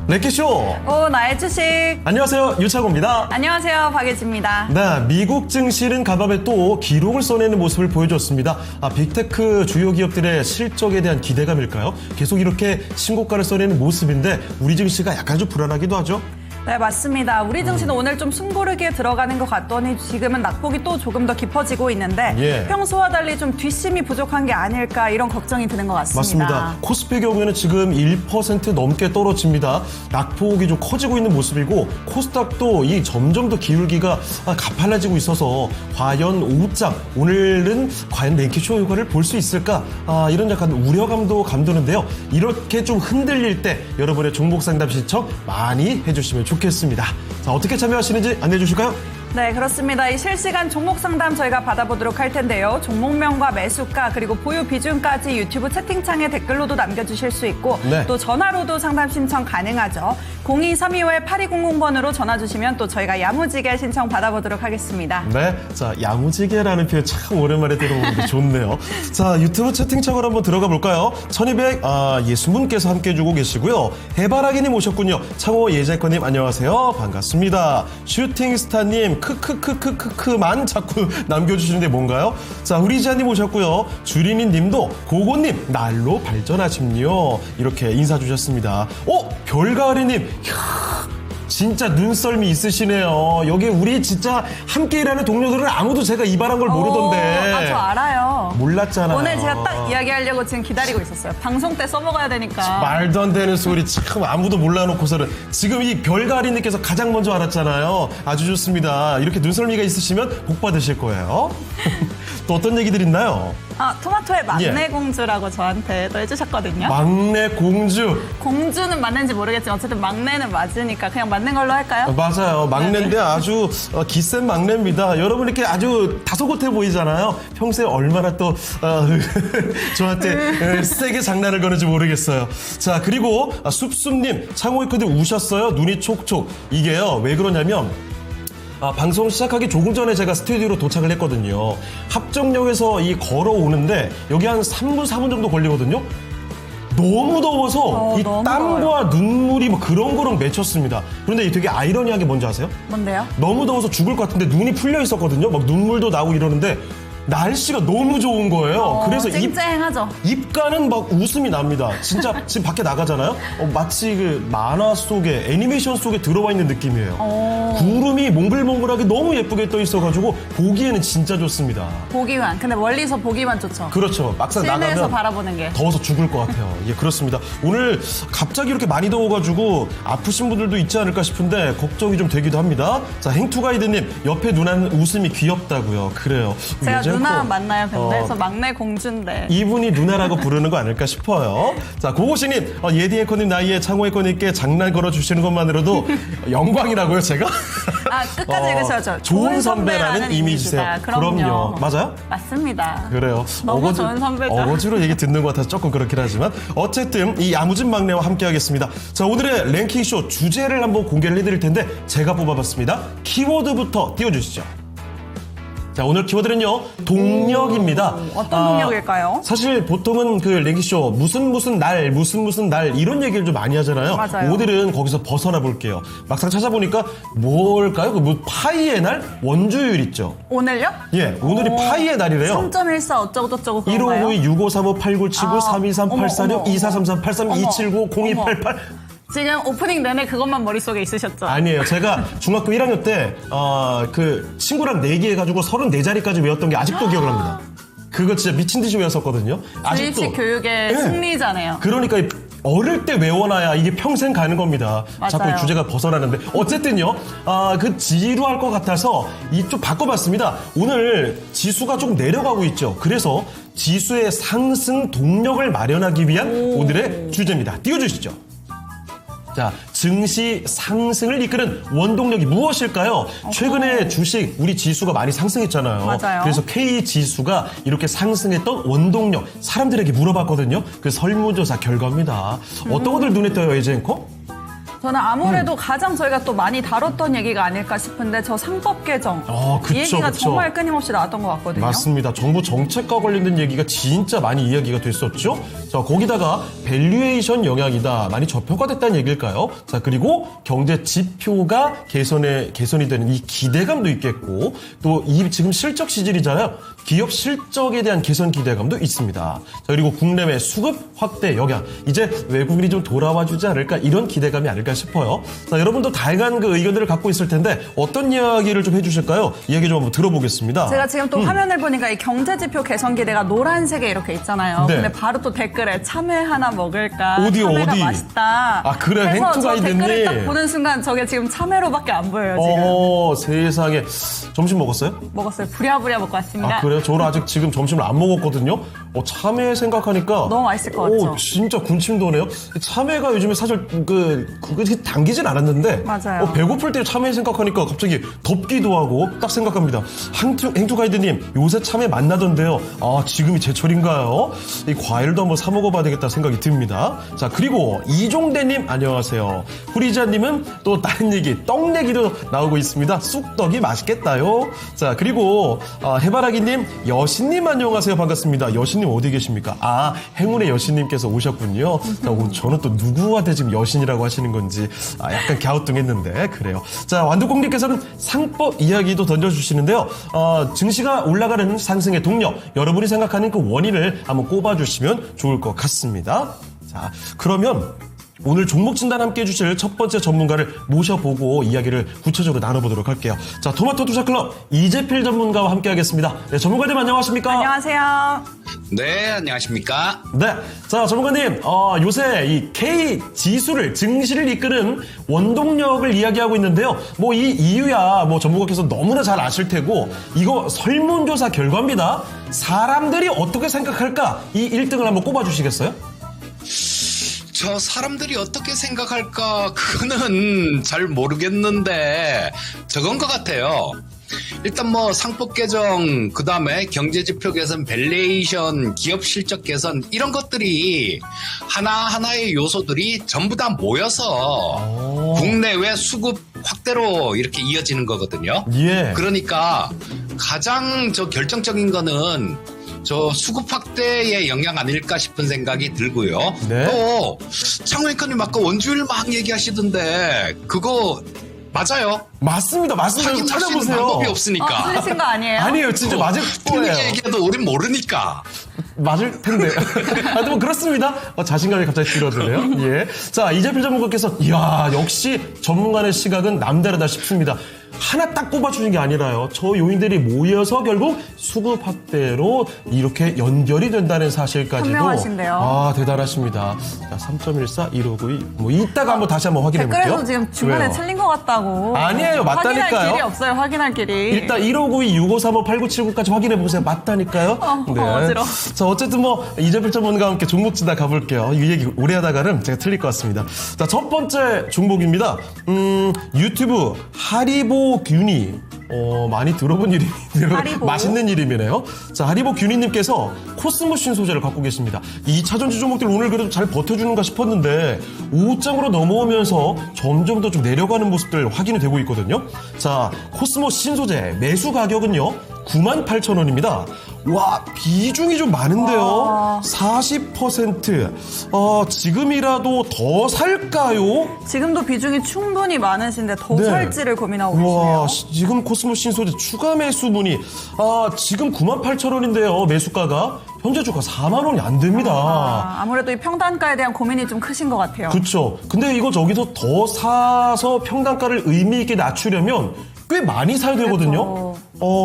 랭키쇼! 오, 나의 주식. 안녕하세요, 유창호입니다. 안녕하세요, 박예지입니다. 네, 미국 증시는 간밤에 또 기록을 써내는 모습을 보여줬습니다. 빅테크 주요 기업들의 실적에 대한 기대감일까요? 계속 이렇게 신고가를 써내는 모습인데 우리 증시가 약간 좀 불안하기도 하죠? 네, 맞습니다. 우리 증시는 오늘 좀 숨고르기에 들어가는 것 같더니 지금은 낙폭이 또 조금 더 깊어지고 있는데 평소와 달리 좀 뒷심이 부족한 게 아닐까 이런 걱정이 드는 것 같습니다. 맞습니다. 코스피 경우에는 지금 1% 넘게 떨어집니다. 낙폭이 좀 커지고 있는 모습이고 코스닥도 이 점점 더 기울기가 가팔라지고 있어서 과연 오후장 오늘은 과연 랭키쇼 효과를 볼 수 있을까? 이런 약간 우려감도 감도는데요. 이렇게 좀 흔들릴 때 여러분의 종목 상담 신청 많이 해주시면 좋겠습니다. 자, 어떻게 참여하시는지 안내해 주실까요? 네, 그렇습니다. 이 실시간 종목 상담 저희가 받아보도록 할 텐데요. 종목명과 매수가 그리고 보유 비중까지 유튜브 채팅창에 댓글로도 남겨주실 수 있고 또 전화로도 상담 신청 가능하죠. 0232-8200번으로 전화 주시면 또 저희가 야무지게 신청 받아보도록 하겠습니다. 네, 자, 야무지게라는 표현 참 오랜만에 들어보는데 좋네요. 자, 유튜브 채팅창으로 한번 들어가 볼까요? 1260분께서 함께 해주고 계시고요. 해바라기님 오셨군요. 창호 예재권님 안녕하세요. 반갑습니다. 슈팅스타님 크크크크크크만 자꾸 남겨주시는데 뭔가요? 자, 우리지아님 오셨고요. 주린이님도 고고님 날로 발전하십니요. 이렇게 인사 주셨습니다. 별가을이님 진짜 눈썰미 있으시네요. 여기 우리 진짜 함께 일하는 동료들은 아무도 제가 이발한 걸 모르던데. 저 알아요. 몰랐잖아요. 오늘 제가 딱 이야기하려고 지금 기다리고 있었어요. 방송 때 써먹어야 되니까. 말도 안 되는 소리 참 아무도 몰라놓고서는 지금 이 별가리님께서 가장 먼저 알았잖아요. 아주 좋습니다. 이렇게 눈썰미가 있으시면 복 받으실 거예요. 또 어떤 얘기들 있나요? 토마토의 막내 공주라고 저한테 또 해주셨거든요. 막내 공주. 공주는 맞는지 모르겠지만 어쨌든 막내는 맞으니까 그냥 맞는 걸로 할까요? 맞아요. 막내인데 아주 기센 막내입니다. 여러분 이렇게 아주 다소곳해 보이잖아요. 평소에 얼마나 또 저한테 세게 장난을 거는지 모르겠어요. 자, 그리고 숲숲님 창호이크들 우셨어요? 눈이 촉촉. 이게요. 왜 그러냐면 방송 시작하기 조금 전에 제가 스튜디오로 도착을 했거든요. 합정역에서 걸어오는데 여기 한 3분, 4분 정도 걸리거든요. 너무 더워서 이 너무 땀과 더워요. 눈물이 뭐 그렁그렁 맺혔습니다. 그런데 되게 아이러니한 게 뭔지 아세요? 뭔데요? 너무 더워서 죽을 것 같은데 눈이 풀려 있었거든요. 막 눈물도 나고 이러는데 날씨가 너무 좋은 거예요. 그래서 쨍쨍하죠. 입가는 막 웃음이 납니다. 진짜 지금 밖에 나가잖아요. 마치 그 만화 속에 애니메이션 속에 들어와 있는 느낌이에요. 구름이 몽글몽글하게 너무 예쁘게 떠 있어가지고 보기에는 진짜 좋습니다. 보기만. 근데 멀리서 보기만 좋죠. 그렇죠. 막상 실내에서 나가면 바라보는 게. 더워서 죽을 것 같아요. 예, 그렇습니다. 오늘 갑자기 이렇게 많이 더워가지고 아프신 분들도 있지 않을까 싶은데 걱정이 좀 되기도 합니다. 자, 행투가이드님 옆에 누나는 웃음이 귀엽다고요. 그래요. 제가 누나 맞나요? 근데 저 막내 공주인데. 이분이 누나라고 부르는 거 아닐까 싶어요. 자, 고고씨님, 예디앵커님 나이에 창호앵커님께 장난 걸어주시는 것만으로도 영광이라고요, 제가? 끝까지 읽으셔야죠. 좋은 선배라는 이미지세요. 그럼요. 맞아요? 맞습니다. 그래요. 너무 좋은 선배죠. 어거지로 얘기 듣는 것 같아서 조금 그렇긴 하지만 어쨌든 이 야무진 막내와 함께 하겠습니다. 자, 오늘의 랭킹쇼 주제를 한번 공개를 해드릴 텐데 제가 뽑아봤습니다. 키워드부터 띄워주시죠. 자, 오늘 키워드는요, 동력입니다. 어떤 동력일까요? 사실 보통은 그 랭키쇼 무슨 날 이런 얘기를 좀 많이 하잖아요. 맞아요. 오늘은 거기서 벗어나 볼게요. 막상 찾아보니까 뭘까요? 뭐 파이의 날? 원주율 있죠. 오늘요? 예, 오늘이 파이의 날이래요. 3.14 어쩌고저쩌고 그런가요? 1552, 6535, 8979, 323, 846, 2433, 83, 279, 0288. 지금 오프닝 내내 그것만 머릿속에 있으셨죠? 아니에요. 제가 중학교 1학년 때, 그 친구랑 내기 해가지고 34자리까지 외웠던 게 아직도 기억을 합니다. 그거 진짜 미친 듯이 외웠었거든요. 아직도. 주입식 교육의 승리잖아요. 그러니까 어릴 때 외워놔야 이게 평생 가는 겁니다. 맞아요. 자꾸 주제가 벗어나는데. 어쨌든요, 그 지루할 것 같아서 좀 바꿔봤습니다. 오늘 지수가 조금 내려가고 있죠. 그래서 지수의 상승 동력을 마련하기 위한 오늘의 주제입니다. 띄워주시죠. 자, 증시 상승을 이끄는 원동력이 무엇일까요? 최근에 주식, 우리 지수가 많이 상승했잖아요. 맞아요. 그래서 K지수가 이렇게 상승했던 원동력, 사람들에게 물어봤거든요. 그 설문조사 결과입니다. 어떤 것들 눈에 띄어요, 예지 앵커? 저는 아무래도 가장 저희가 또 많이 다뤘던 얘기가 아닐까 싶은데 저 상법 개정 그쵸, 이 얘기가 그쵸. 정말 끊임없이 나왔던 것 같거든요. 맞습니다. 정부 정책과 관련된 얘기가 진짜 많이 이야기가 됐었죠. 자, 거기다가 밸류에이션 영향이다. 많이 저평가됐다는 얘기일까요? 자, 그리고 경제 지표가 개선이 되는 이 기대감도 있겠고, 또 이 지금 실적 시즌이잖아요. 기업 실적에 대한 개선 기대감도 있습니다. 자, 그리고 국내외 수급 확대 영향. 이제 외국인이 좀 돌아와 주지 않을까, 이런 기대감이 아닐까 싶어요. 자, 여러분도 다양한 그 의견들을 갖고 있을 텐데 어떤 이야기를 좀 해주실까요? 이야기 좀 한번 들어보겠습니다. 제가 지금 또 화면을 보니까 이 경제지표 개선 기대가 노란색에 이렇게 있잖아요. 네. 근데 바로 또 댓글에 참외 하나 먹을까? 어디요, 참외가 어디? 맛있다. 아, 그래, 해서 저 행투가이드님. 댓글을 딱 보는 순간 저게 지금 참외로밖에 안 보여요. 지금. 세상에. 점심 먹었어요? 먹었어요. 부랴부랴 먹고 왔습니다. 아, 그래요? 저는 아직 지금 점심을 안 먹었거든요. 참외 생각하니까 너무 맛있을 것 같죠? 진짜 군침 도네요. 참외가 요즘에 사실 그거 당기진 않았는데 맞아요. 배고플 때 참외 생각하니까 갑자기 덥기도 하고 딱 생각합니다. 행투 가이드님, 요새 참외 만나던데요. 지금이 제철인가요? 이 과일도 한번 사 먹어봐야 되겠다 생각이 듭니다. 자, 그리고 이종대님 안녕하세요. 후리자님은 또 다른 얘기, 떡 얘기도 나오고 있습니다. 쑥떡이 맛있겠다요. 자, 그리고 해바라기님, 여신님 안녕하세요. 반갑습니다. 여신님 어디 계십니까? 행운의 여신님께서 오셨군요. 자, 저는 또 누구한테 지금 여신이라고 하시는 건지 약간 갸우뚱했는데 그래요. 자, 완두콩님께서는 상법 이야기도 던져주시는데요. 증시가 올라가는 상승의 동력, 여러분이 생각하는 그 원인을 한번 꼽아주시면 좋을 것 같습니다. 자, 그러면 오늘 종목 진단 함께 해주실 첫 번째 전문가를 모셔보고 이야기를 구체적으로 나눠보도록 할게요. 자, 토마토 투자클럽 이재필 전문가와 함께 하겠습니다. 네, 전문가님 안녕하십니까? 안녕하세요. 네, 안녕하십니까? 네. 자, 전문가님, 요새 이 K 지수를, 증시를 이끄는 원동력을 이야기하고 있는데요. 이 이유야, 전문가께서 너무나 잘 아실 테고, 이거 설문조사 결과입니다. 사람들이 어떻게 생각할까? 이 1등을 한번 꼽아주시겠어요? 저 사람들이 어떻게 생각할까? 그거는 잘 모르겠는데, 저건 것 같아요. 일단 상법 개정, 그 다음에 경제지표 개선, 밸류에이션, 기업 실적 개선, 이런 것들이 하나하나의 요소들이 전부 다 모여서 국내외 수급 확대로 이렇게 이어지는 거거든요. 예. 그러니까 가장 결정적인 거는 저 수급 확대의 영향 아닐까 싶은 생각이 들고요. 네. 또 창원이님 아까 원주율 막 얘기하시던데 그거 맞아요. 맞습니다. 확인할 수 찾아보세요. 있는 방법이 없으니까. 틀리신 거 아니에요? 아니에요. 진짜 맞을 거예요. 틀리게 얘기해도 우린 모르니까. 맞을 텐데. 그렇습니다. 자신감이 갑자기 줄어드네요. 예. 자, 이재필 전문가께서, 이야, 역시 전문가의 시각은 남다르다 싶습니다. 하나 딱 꼽아주는 게 아니라요. 저 요인들이 모여서 결국 수급 확대로 이렇게 연결이 된다는 사실까지도. 현명하신데요. 대단하십니다. 자, 3.14, 1592. 이따가 한번 다시 한번 확인해 볼게요. 댓글에도 지금 중간에 틀린 것 같다고. 아니에요. 맞다니까요. 확인할 길이 없어요. 확인할 길이. 일단 1592, 6535, 8979까지 확인해 보세요. 맞다니까요. 어지러워. 자, 어쨌든 이재필 전문가와 함께 종목 진단 가볼게요. 이 얘기 오래 하다가는 제가 틀릴 것 같습니다. 자, 첫 번째 종목입니다. 유튜브 하리보 균이 많이 들어본 이름이네요. 하리보. 맛있는 이름이네요. 자, 하리보 균이님께서 코스모 신소재를 갖고 계십니다. 이 2차전지 종목들 오늘 그래도 잘 버텨주는가 싶었는데 5장으로 넘어오면서 점점 더 좀 내려가는 모습들 확인이 되고 있거든요. 자, 코스모 신소재 매수 가격은요 98,000원입니다. 와, 비중이 좀 많은데요. 40%. 지금이라도 더 살까요? 지금도 비중이 충분히 많으신데 더 네. 살지를 고민하고 와, 계시네요. 지금 코스모 신소재 추가 매수 문의. 지금 98,000원인데요. 매수가가 현재 주가 4만 원이 안 됩니다. 아무래도 이 평단가에 대한 고민이 좀 크신 것 같아요. 그렇죠. 근데 이거 저기서 더 사서 평단가를 의미 있게 낮추려면 꽤 많이 사야 되거든요.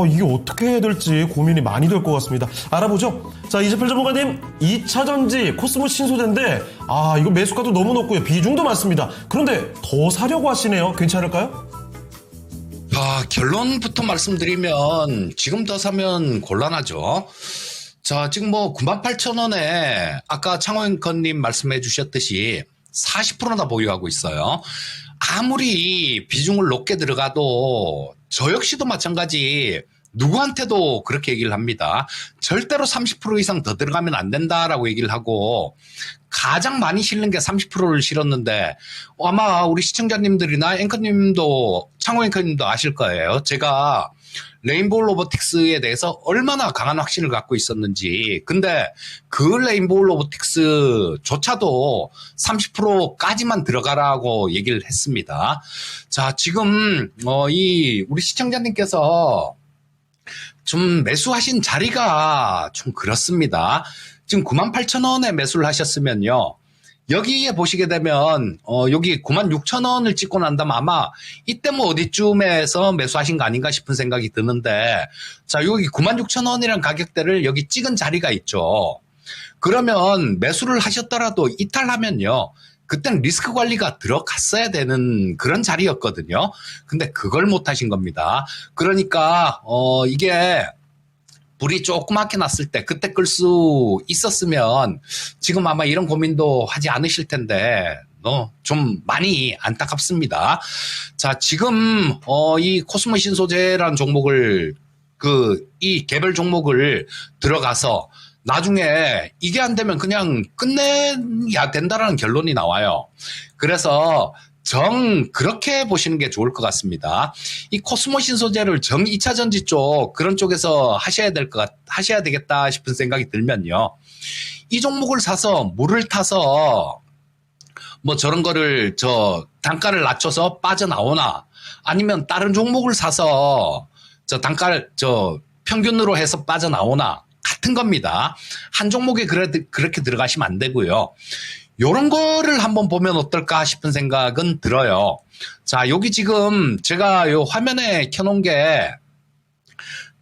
이게 어떻게 해야 될지 고민이 많이 될 것 같습니다. 알아보죠. 자, 이재필 전문가님, 2차전지 코스모 신소재인데 이거 매수가도 너무 높고요. 비중도 많습니다. 그런데 더 사려고 하시네요. 괜찮을까요? 결론부터 말씀드리면 지금 더 사면 곤란하죠. 자, 지금 98,000원에 아까 창원커님 말씀해 주셨듯이 40%나 보유하고 있어요. 아무리 비중을 높게 들어가도 저 역시도 마찬가지 누구한테도 그렇게 얘기를 합니다. 절대로 30% 이상 더 들어가면 안 된다라고 얘기를 하고 가장 많이 실는 게 30%를 실었는데 아마 우리 시청자님들이나 앵커님도 창호 앵커님도 아실 거예요. 제가 레인보우 로보틱스에 대해서 얼마나 강한 확신을 갖고 있었는지. 근데 그 레인보우 로보틱스조차도 30%까지만 들어가라고 얘기를 했습니다. 자, 지금 우리 시청자님께서 좀 매수하신 자리가 좀 그렇습니다. 지금 98,000원에 매수를 하셨으면요. 여기에 보시게 되면 여기 96,000원을 찍고 난다면 아마 이때 뭐 어디쯤에서 매수하신 거 아닌가 싶은 생각이 드는데, 자, 여기 96,000원이라는 가격대를 여기 찍은 자리가 있죠. 그러면 매수를 하셨더라도 이탈하면요, 그때는 리스크 관리가 들어갔어야 되는 그런 자리였거든요. 근데 그걸 못 하신 겁니다. 그러니까 이게 불이 조그맣게 났을 때 그때 끌 수 있었으면 지금 아마 이런 고민도 하지 않으실 텐데 좀 많이 안타깝습니다. 자, 지금 이 코스모 신소재라는 종목을 이 개별 종목을 들어가서 나중에 이게 안 되면 그냥 끝내야 된다라는 결론이 나와요. 그래서 그렇게 보시는 게 좋을 것 같습니다. 이 코스모 신소재를 2차 전지 쪽, 그런 쪽에서 하셔야 되겠다 싶은 생각이 들면요. 이 종목을 사서 물을 타서 뭐 저런 거를 단가를 낮춰서 빠져나오나, 아니면 다른 종목을 사서 단가를 평균으로 해서 빠져나오나, 같은 겁니다. 한 종목에 그렇게 들어가시면 안 되고요. 요런 거를 한번 보면 어떨까 싶은 생각은 들어요. 자, 여기 지금 제가 요 화면에 켜놓은 게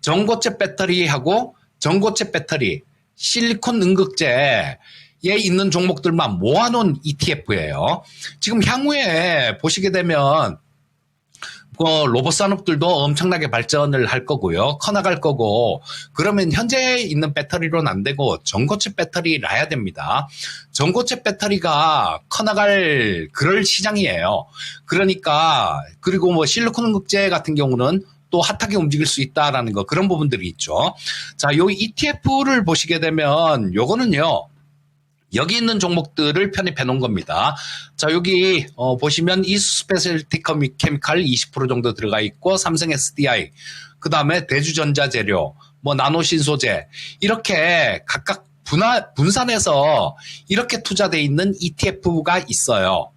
전고체 배터리하고 전고체 배터리, 실리콘 응급제에 있는 종목들만 모아놓은 ETF예요. 지금 향후에 보시게 되면 로봇 산업들도 엄청나게 발전을 할 거고요. 커나갈 거고, 그러면 현재 있는 배터리로는 안 되고 전고체 배터리라야 됩니다. 전고체 배터리가 커나갈 그럴 시장이에요. 그러니까, 그리고 뭐 실리콘 응급제 같은 경우는 또 핫하게 움직일 수 있다라는 거, 그런 부분들이 있죠. 자, 요 ETF를 보시게 되면 요거는요, 여기 있는 종목들을 편입해 놓은 겁니다. 자, 여기 보시면 이수 스페셜티 케미칼 20% 정도 들어가 있고, 삼성 SDI, 그 다음에 대주전자 재료, 뭐 나노신소재, 이렇게 각각 분산해서 이렇게 투자돼 있는 ETF가 있어요.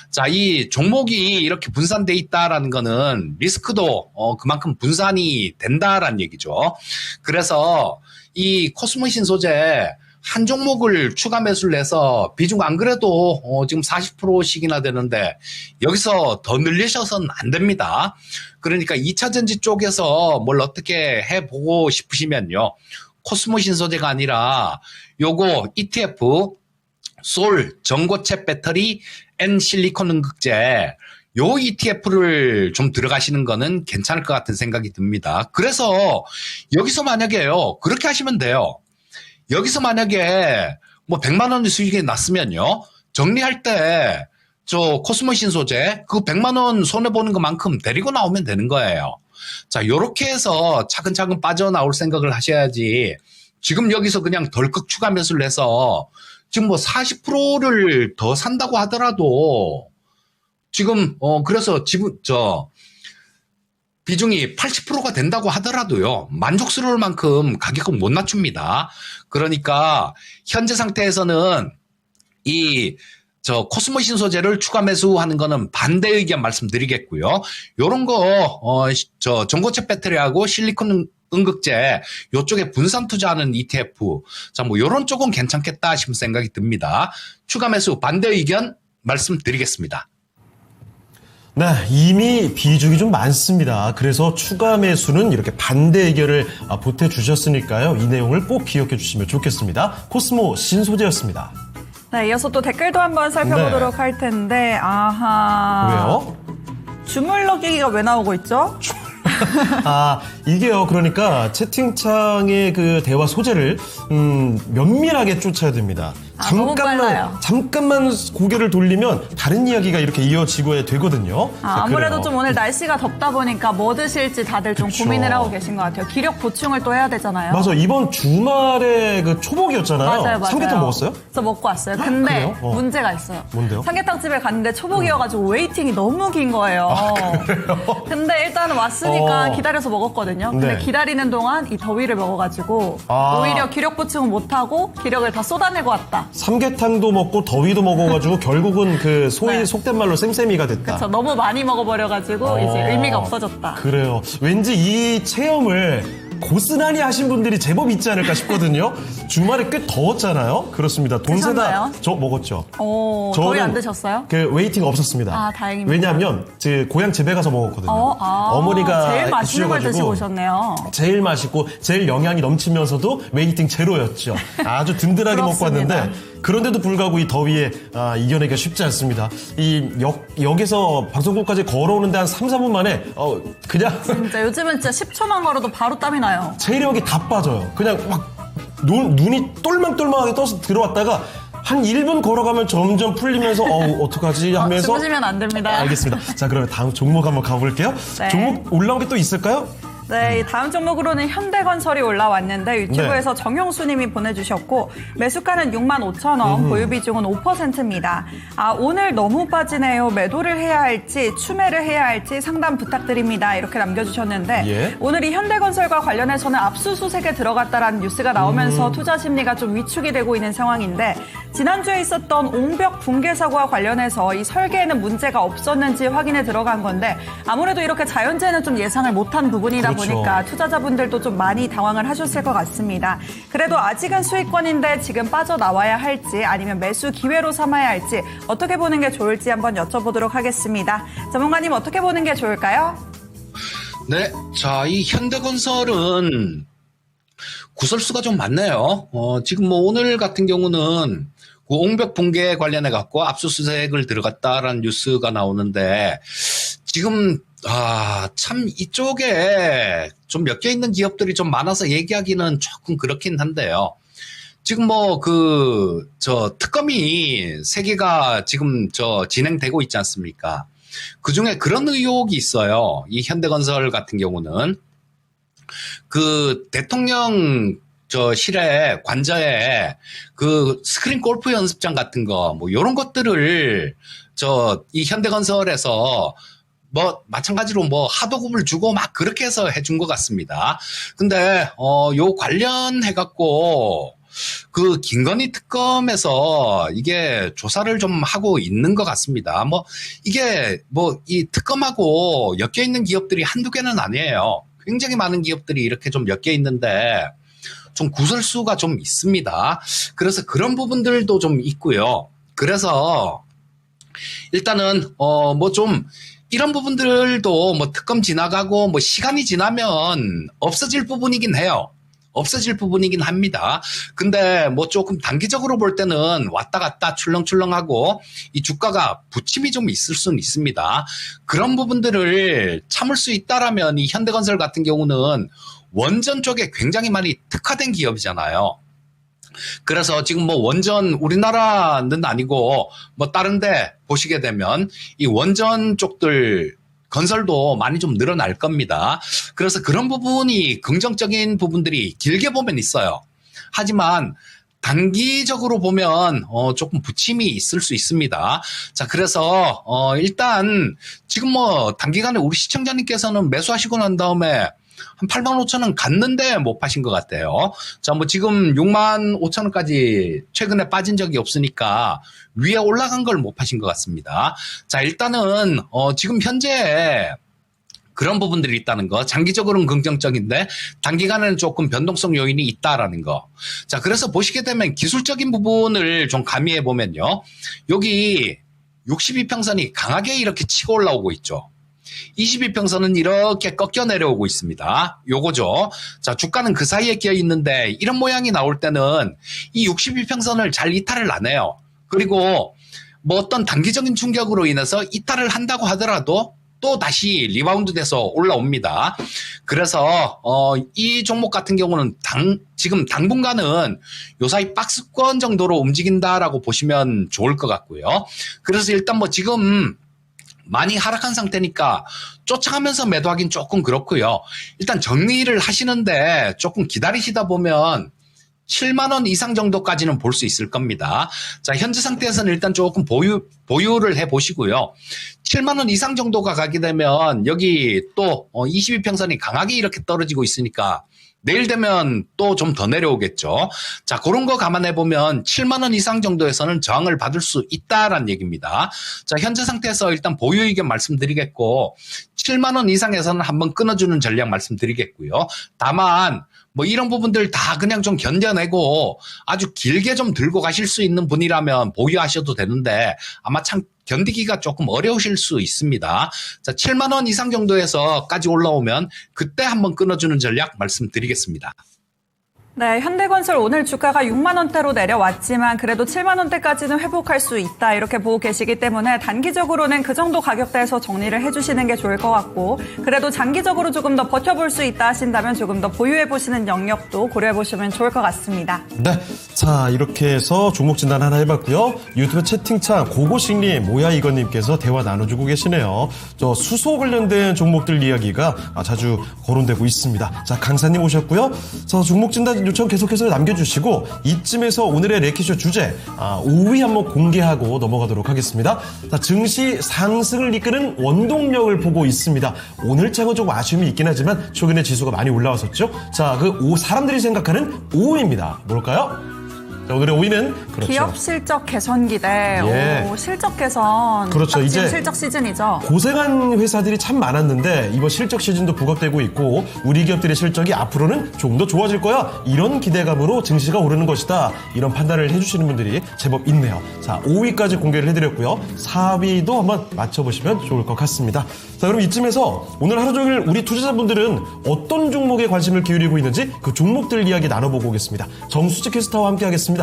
자, 이 종목이 이렇게 분산돼 있다라는 거는 리스크도 그만큼 분산이 된다라는 얘기죠. 그래서 이 코스모 신소재 한 종목을 추가 매수를 해서 비중 안 그래도 지금 40%씩이나 되는데 여기서 더 늘리셔서는 안 됩니다. 그러니까 2차 전지 쪽에서 뭘 어떻게 해보고 싶으시면요, 코스모 신소재가 아니라 요거 ETF 솔 전고체 배터리 앤 실리콘 응급제, 요 ETF를 좀 들어가시는 거는 괜찮을 것 같은 생각이 듭니다. 그래서 여기서 만약에요, 그렇게 하시면 돼요. 여기서 만약에 뭐 100만 원의 수익이 났으면요, 정리할 때 코스모 신소재 그 100만 원 손해 보는 것만큼 데리고 나오면 되는 거예요. 자, 요렇게 해서 차근차근 빠져나올 생각을 하셔야지, 지금 여기서 그냥 덜컥 추가 매수를 해서 지금 뭐 40%를 더 산다고 하더라도 지금 그래서 비중이 80%가 된다고 하더라도요, 만족스러울 만큼 가격은 못 낮춥니다. 그러니까 현재 상태에서는 코스모 신소재를 추가 매수하는 거는 반대 의견 말씀드리겠고요. 요런 거 전고체 배터리하고 실리콘 응급제 요쪽에 분산 투자하는 ETF, 자, 뭐 요런 쪽은 괜찮겠다 싶은 생각이 듭니다. 추가 매수 반대 의견 말씀드리겠습니다. 네, 이미 비중이 좀 많습니다. 그래서 추가 매수는 이렇게 반대 의견을 보태주셨으니까요, 이 내용을 꼭 기억해 주시면 좋겠습니다. 코스모 신소재였습니다. 네, 이어서 또 댓글도 한번 살펴보도록 할 텐데, 왜요? 주물럭이가 왜 나오고 있죠? 이게요, 그러니까 채팅창의 그 대화 소재를 면밀하게 쫓아야 됩니다. 너무 빨라요. 잠깐만 고개를 돌리면 다른 이야기가 이렇게 이어지고 되거든요. 아무래도 그래요. 좀 오늘 날씨가 덥다 보니까 뭐 드실지 다들 좀 그쵸. 고민을 하고 계신 것 같아요. 기력 보충을 또 해야 되잖아요. 맞아. 이번 주말에 그 초복이었잖아요. 맞아요. 삼계탕 먹었어요? 저 먹고 왔어요. 근데 그래요? 문제가 있어요. 뭔데요? 삼계탕 집에 갔는데 초복이어가지고 웨이팅이 너무 긴 거예요. 그래요? 근데 일단 왔으니까 어. 기다려서 먹었거든요. 근데 네. 기다리는 동안 이 더위를 먹어가지고 오히려 기력 보충을 못하고 기력을 다 쏟아내고 왔다. 삼계탕도 먹고 더위도 먹어가지고 결국은 그 소위 네. 속된 말로 쌤쌤이가 됐다. 그래서 너무 많이 먹어버려가지고 이제 의미가 없어졌다. 그래요. 왠지 이 체험을 고스란히 하신 분들이 제법 있지 않을까 싶거든요. 주말에 꽤 더웠잖아요. 그렇습니다. 돈세다 드셨나요? 저 먹었죠. 오, 더위 안 드셨어요? 그 웨이팅 없었습니다. 아, 다행입니다. 왜냐하면 제 고향 집에 가서 먹었거든요. 어머니가 제일 맛있는 걸 주셔가지고 드시고 오셨네요. 제일 맛있고 제일 영양이 넘치면서도 웨이팅 제로였죠. 아주 든든하게 먹고 부럽습니다. 왔는데 그런데도 불구하고 이 더위에 이겨내기가 쉽지 않습니다. 이 역에서 방송국까지 걸어오는데 한 3, 4분 만에 그냥 진짜 요즘은 진짜 10초만 걸어도 바로 땀이 나요. 체력이 다 빠져요. 그냥 막 눈이 똘망똘망하게 떠서 들어왔다가 한 1분 걸어가면 점점 풀리면서 어떡하지 하면서 주무시면 안 됩니다. 알겠습니다. 자, 그러면 다음 종목 한번 가볼게요. 네. 종목 올라온 게 또 있을까요? 네, 이 다음 종목으로는 현대건설이 올라왔는데 유튜브에서 네. 정영수 님이 보내주셨고 매수가는 65,000원, 보유 비중은 5%입니다. 오늘 너무 빠지네요. 매도를 해야 할지 추매를 해야 할지 상담 부탁드립니다. 이렇게 남겨주셨는데 예. 오늘 이 현대건설과 관련해서는 압수수색에 들어갔다라는 뉴스가 나오면서 투자 심리가 좀 위축이 되고 있는 상황인데 지난주에 있었던 옹벽 붕괴 사고와 관련해서 이 설계에는 문제가 없었는지 확인에 들어간 건데 아무래도 이렇게 자연재해는 좀 예상을 못한 부분이다 그렇죠. 보니까 투자자분들도 좀 많이 당황을 하셨을 것 같습니다. 그래도 아직은 수익권인데 지금 빠져나와야 할지 아니면 매수 기회로 삼아야 할지 어떻게 보는 게 좋을지 한번 여쭤보도록 하겠습니다. 전문가님 어떻게 보는 게 좋을까요? 네, 자, 이 현대건설은 구설수가 좀 많네요. 지금 뭐 오늘 같은 경우는 그 옹벽 붕괴 관련해 갖고 압수수색을 들어갔다라는 뉴스가 나오는데 지금 참 이쪽에 좀 몇 개 있는 기업들이 좀 많아서 얘기하기는 조금 그렇긴 한데요. 지금 뭐 특검이 3개가 지금 진행되고 있지 않습니까? 그 중에 그런 의혹이 있어요. 이 현대건설 같은 경우는 그 대통령 실에 관저에 그 스크린 골프 연습장 같은 거 뭐 요런 것들을 이 현대건설에서 뭐 마찬가지로 뭐 하도급을 주고 막 그렇게 해서 해준 것 같습니다. 근데 요 관련해 갖고 그 김건희 특검에서 이게 조사를 좀 하고 있는 것 같습니다. 뭐 이게 뭐 이 특검하고 엮여 있는 기업들이 한두 개는 아니에요. 굉장히 많은 기업들이 이렇게 좀 엮여 있는데 좀 구설수가 좀 있습니다. 그래서 그런 부분들도 좀 있고요. 그래서 일단은 뭐 좀 이런 부분들도 뭐 특검 지나가고 뭐 시간이 지나면 없어질 부분이긴 해요. 없어질 부분이긴 합니다. 근데 뭐 조금 단기적으로 볼 때는 왔다 갔다 출렁출렁하고 이 주가가 부침이 좀 있을 수는 있습니다. 그런 부분들을 참을 수 있다라면 이 현대건설 같은 경우는 원전 쪽에 굉장히 많이 특화된 기업이잖아요. 그래서 지금 뭐 원전 우리나라는 아니고 뭐 다른데 보시게 되면 이 원전 쪽들 건설도 많이 좀 늘어날 겁니다. 그래서 그런 부분이 긍정적인 부분들이 길게 보면 있어요. 하지만 단기적으로 보면 조금 부침이 있을 수 있습니다. 자, 그래서 일단 지금 뭐 단기간에 우리 시청자님께서는 매수하시고 난 다음에 한 85,000원 갔는데 못 파신 것 같아요. 자, 뭐 지금 65,000원까지 최근에 빠진 적이 없으니까 위에 올라간 걸 못 파신 것 같습니다. 자, 일단은 지금 현재 그런 부분들이 있다는 거, 장기적으로는 긍정적인데 단기간에는 조금 변동성 요인이 있다라는 거. 자, 그래서 보시게 되면 기술적인 부분을 좀 가미해 보면요, 여기 62평선이 강하게 이렇게 치고 올라오고 있죠. 22평선은 이렇게 꺾여 내려오고 있습니다. 요거죠. 자, 주가는 그 사이에 끼어 있는데 이런 모양이 나올 때는 이 62평선을 잘 이탈을 안 해요. 그리고 뭐 어떤 단기적인 충격으로 인해서 이탈을 한다고 하더라도 또 다시 리바운드 돼서 올라옵니다. 그래서 이 종목 같은 경우는 지금 당분간은 요사이 박스권 정도로 움직인다라고 보시면 좋을 것 같고요. 그래서 일단 뭐 지금 많이 하락한 상태니까 쫓아가면서 매도하긴 조금 그렇고요. 일단 정리를 하시는데 조금 기다리시다 보면 7만 원 이상 정도까지는 볼 수 있을 겁니다. 자, 현재 상태에서는 일단 조금 보유를 해보시고요. 7만 원 이상 정도가 가게 되면 여기 또 22평선이 강하게 이렇게 떨어지고 있으니까 내일 되면 또 좀 더 내려오겠죠. 자, 그런 거 감안해 보면 7만 원 이상 정도에서는 저항을 받을 수 있다라는 얘기입니다. 자, 현재 상태에서 일단 보유 의견 말씀드리겠고 7만 원 이상에서는 한번 끊어주는 전략 말씀드리겠고요. 다만 뭐 이런 부분들 다 그냥 좀 견뎌내고 아주 길게 좀 들고 가실 수 있는 분이라면 보유하셔도 되는데 아마 참 견디기가 조금 어려우실 수 있습니다. 자, 7만 원 이상 정도에서까지 올라오면 그때 한번 끊어주는 전략 말씀드리겠습니다. 네, 현대건설 오늘 주가가 6만 원대로 내려왔지만 그래도 7만 원대까지는 회복할 수 있다 이렇게 보고 계시기 때문에 단기적으로는 그 정도 가격대에서 정리를 해주시는 게 좋을 것 같고 그래도 장기적으로 조금 더 버텨볼 수 있다 하신다면 조금 더 보유해보시는 영역도 고려해보시면 좋을 것 같습니다. 네, 자 이렇게 해서 종목 진단 하나 해봤고요. 유튜브 채팅창 고고식님 뭐야 이거님께서 대화 나눠주고 계시네요. 저 수소 관련된 종목들 이야기가 자주 거론되고 있습니다. 자 강사님 오셨고요. 자 종목 진단 요청 계속해서 남겨주시고 이쯤에서 오늘의 레키쇼 주제 5위 한번 공개하고 넘어가도록 하겠습니다. 자, 증시 상승을 이끄는 원동력을 보고 있습니다. 오늘 장은 조금 아쉬움이 있긴 하지만 최근에 지수가 많이 올라왔었죠. 자, 사람들이 생각하는 5위입니다. 뭘까요? 자, 오늘의 5위는 그렇죠. 기업 실적 개선 기대. 예. 오, 실적 개선. 그렇죠. 이제 실적 시즌이죠. 고생한 회사들이 참 많았는데 이번 실적 시즌도 부각되고 있고 우리 기업들의 실적이 앞으로는 조금 더 좋아질 거야. 이런 기대감으로 증시가 오르는 것이다. 이런 판단을 해주시는 분들이 제법 있네요. 자, 5위까지 공개를 해드렸고요. 4위도 한번 맞춰보시면 좋을 것 같습니다. 자, 그럼 이쯤에서 오늘 하루 종일 우리 투자자분들은 어떤 종목에 관심을 기울이고 있는지 그 종목들 이야기 나눠보고 오겠습니다. 정수지 캐스터와 함께 하겠습니다.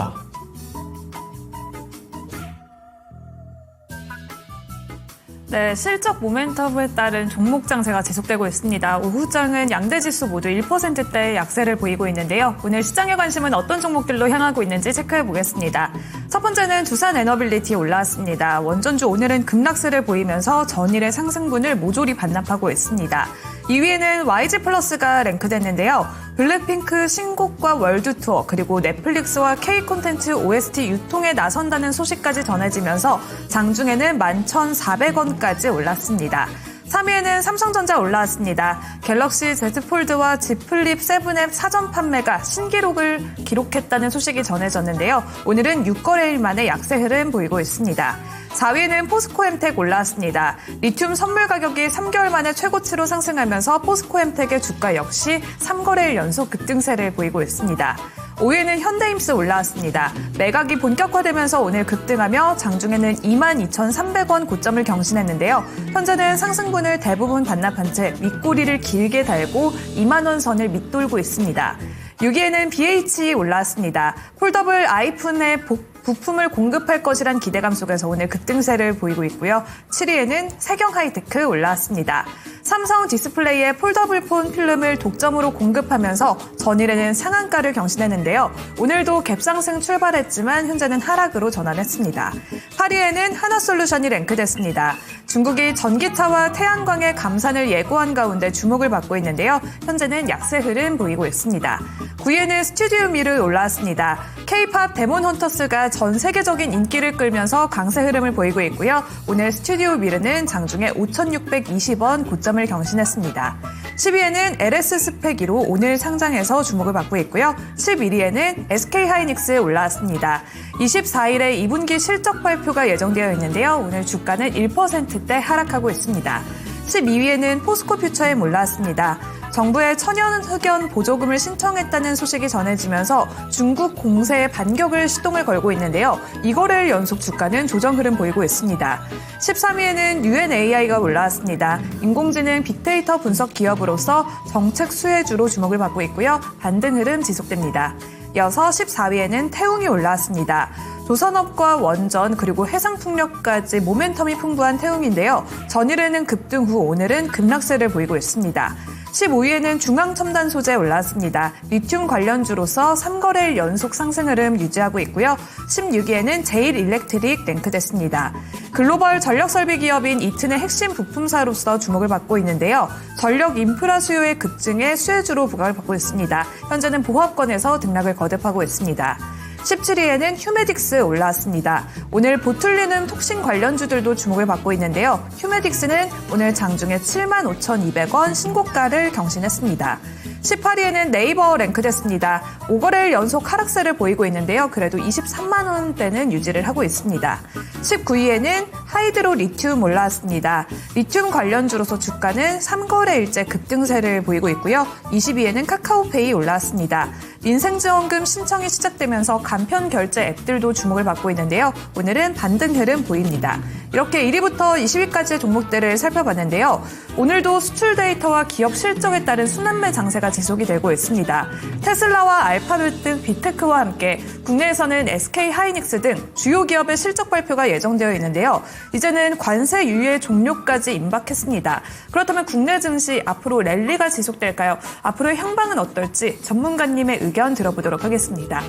네, 실적 모멘텀에 따른 종목 장세가 지속되고 있습니다. 오후장은 양대 지수 모두 1%대의 약세를 보이고 있는데요. 오늘 시장의 관심은 어떤 종목들로 향하고 있는지 체크해 보겠습니다. 첫 번째는 두산 에너빌리티 올라왔습니다. 원전주 오늘은 급락세를 보이면서 전일의 상승분을 모조리 반납하고 있습니다. 2위에는 YG플러스가 랭크됐는데요. 블랙핑크 신곡과 월드투어 그리고 넷플릭스와 K콘텐츠 OST 유통에 나선다는 소식까지 전해지면서 장중에는 11,400원까지 올랐습니다. 3위에는 삼성전자 올라왔습니다. 갤럭시 Z 폴드와 Z 플립 7앱 사전 판매가 신기록을 기록했다는 소식이 전해졌는데요. 오늘은 6거래일 만에 약세 흐름 보이고 있습니다. 4위에는 포스코엠텍 올라왔습니다. 리튬 선물 가격이 3개월 만에 최고치로 상승하면서 포스코엠텍의 주가 역시 3거래일 연속 급등세를 보이고 있습니다. 5위에는 현대임스 올라왔습니다. 매각이 본격화되면서 오늘 급등하며 장중에는 22,300원 고점을 경신했는데요. 현재는 상승분을 대부분 반납한 채 윗꼬리를 길게 달고 2만 원 선을 밑돌고 있습니다. 6위에는 BH 올라왔습니다. 폴더블 아이폰의 부품을 공급할 것이란 기대감 속에서 오늘 급등세를 보이고 있고요. 7위에는 세경하이테크 올라왔습니다. 삼성 디스플레이의 폴더블폰 필름을 독점으로 공급하면서 전일에는 상한가를 경신했는데요. 오늘도 갭상승 출발했지만 현재는 하락으로 전환했습니다. 8위에는 하나솔루션이 랭크됐습니다. 중국이 전기차와 태양광의 감산을 예고한 가운데 주목을 받고 있는데요. 현재는 약세 흐름 보이고 있습니다. 9위에는 스튜디오 밀을 올라왔습니다. K-팝 데몬 헌터스가 전 세계적인 인기를 끌면서 강세 흐름을 보이고 있고요. 오늘 스튜디오 밀은 장중에 5,620원 고점을 경신했습니다. 10위에는 LS 스펙2로 오늘 상장해서 주목을 받고 있고요. 11위에는 SK하이닉스 올라왔습니다. 24일에 2분기 실적 발표가 예정되어 있는데요. 오늘 주가는 1%대 하락하고 있습니다. 12위에는 포스코퓨처엠 올라왔습니다. 정부의 천연흑연 보조금을 신청했다는 소식이 전해지면서 중국 공세에 반격을 시동을 걸고 있는데요. 2거래일 연속 주가는 조정 흐름 보이고 있습니다. 13위에는 UNAI가 올라왔습니다. 인공지능 빅데이터 분석 기업으로서 정책 수혜주로 주목을 받고 있고요. 반등 흐름 지속됩니다. 이어서 14위에는 태웅이 올라왔습니다. 조선업과 원전 그리고 해상풍력까지 모멘텀이 풍부한 태움인데요. 전일에는 급등 후 오늘은 급락세를 보이고 있습니다. 15위에는 중앙첨단 소재 올라왔습니다. 리튬 관련주로서 3거래일 연속 상승 흐름 유지하고 있고요. 16위에는 제일일렉트릭 랭크됐습니다. 글로벌 전력설비 기업인 이튼의 핵심 부품사로서 주목을 받고 있는데요. 전력 인프라 수요의 급증에 수혜주로 부각을 받고 있습니다. 현재는 보합권에서 등락을 거듭하고 있습니다. 17위에는 휴메딕스 올라왔습니다. 오늘 보툴리눔 톡신 관련주들도 주목을 받고 있는데요. 휴메딕스는 오늘 장중에 75,200원 신고가를 경신했습니다. 18위에는 네이버 랭크됐습니다. 5거래일 연속 하락세를 보이고 있는데요. 그래도 23만 원대는 유지를 하고 있습니다. 19위에는 하이드로 리튬 올라왔습니다. 리튬 관련주로서 주가는 3거래일째 급등세를 보이고 있고요. 20위에는 카카오페이 올라왔습니다. 민생지원금 신청이 시작되면서 간편 결제 앱들도 주목을 받고 있는데요. 오늘은 반등 흐름 보입니다. 이렇게 1위부터 20위까지의 종목들을 살펴봤는데요. 오늘도 수출 데이터와 기업 실적에 따른 순환매 장세가 지속이 되고 있습니다. 테슬라와 알파벳 등 빅테크와 함께 국내에서는 SK 하이닉스 등 주요 기업의 실적 발표가 예정되어 있는데요. 이제는 관세 유예 종료까지 임박했습니다. 그렇다면 국내 증시 앞으로 랠리가 지속될까요? 앞으로의 향방은 어떨지 전문가님의 의견 들어보도록 하겠습니다.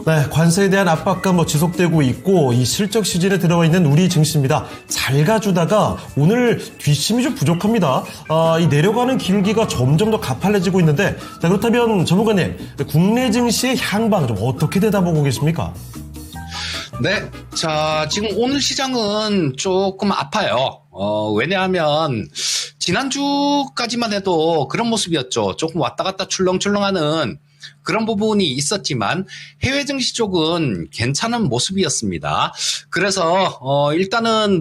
네, 관세에 대한 압박감 지속되고 있고 이 실적 시즌에 들어가 있는 우리 증시입니다. 잘 가주다가 오늘 뒷심이 좀 부족합니다. 이 내려가는 기울기가 점점 더 가팔해지고 있는데 자, 그렇다면 전문가님, 국내 증시의 향방 좀 어떻게 내다보고 계십니까? 네, 자, 지금 오늘 시장은 조금 아파요. 왜냐하면 지난주까지만 해도 그런 모습이었죠. 조금 왔다 갔다 출렁출렁하는 그런 부분이 있었지만 해외 증시 쪽은 괜찮은 모습이었습니다. 그래서 일단은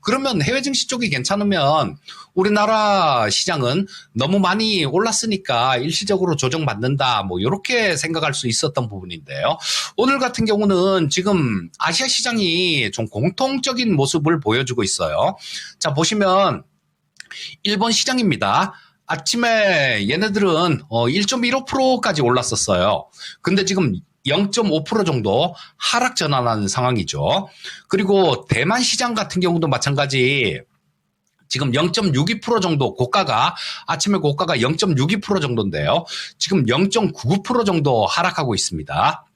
그러면 해외 증시 쪽이 괜찮으면 우리나라 시장은 너무 많이 올랐으니까 일시적으로 조정받는다 이렇게 생각할 수 있었던 부분인데요. 오늘 같은 경우는 지금 아시아 시장이 좀 공통적인 모습을 보여주고 있어요. 자, 보시면 일본 시장입니다. 아침에 얘네들은 1.15%까지 올랐었어요. 근데 지금 0.5% 정도 하락 전환하는 상황이죠. 그리고 대만 시장 같은 경우도 마찬가지. 지금 0.62% 정도 아침에 고가가 0.62% 정도인데요. 지금 0.99% 정도 하락하고 있습니다.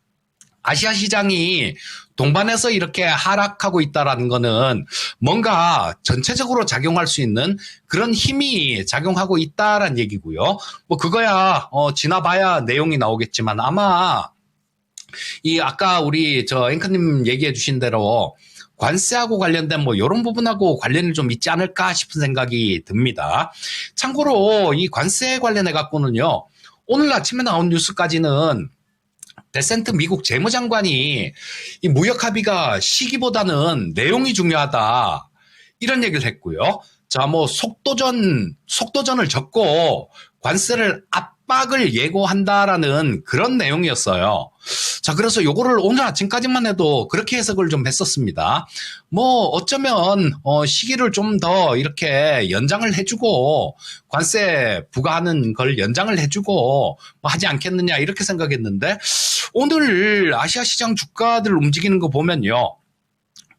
아시아 시장이 동반해서 이렇게 하락하고 있다는 거는 뭔가 전체적으로 작용할 수 있는 그런 힘이 작용하고 있다라는 얘기고요. 그거야 지나봐야 내용이 나오겠지만 아마 아까 우리 앵커님 얘기해 주신 대로 관세하고 관련된 이런 부분하고 관련이 좀 있지 않을까 싶은 생각이 듭니다. 참고로 이 관세 관련해 갖고는요. 오늘 아침에 나온 뉴스까지는 베센트 미국 재무장관이 이 무역 합의가 시기보다는 내용이 중요하다 이런 얘기를 했고요. 자, 속도전을 적고 관세를 압박을 예고한다라는 그런 내용이었어요. 자, 그래서 요거를 오늘 아침까지만 해도 그렇게 해석을 좀 했었습니다. 어쩌면 시기를 좀 더 이렇게 연장을 해주고 관세 부과하는 걸 연장을 해주고 하지 않겠느냐 이렇게 생각했는데 오늘 아시아 시장 주가들 움직이는 거 보면요.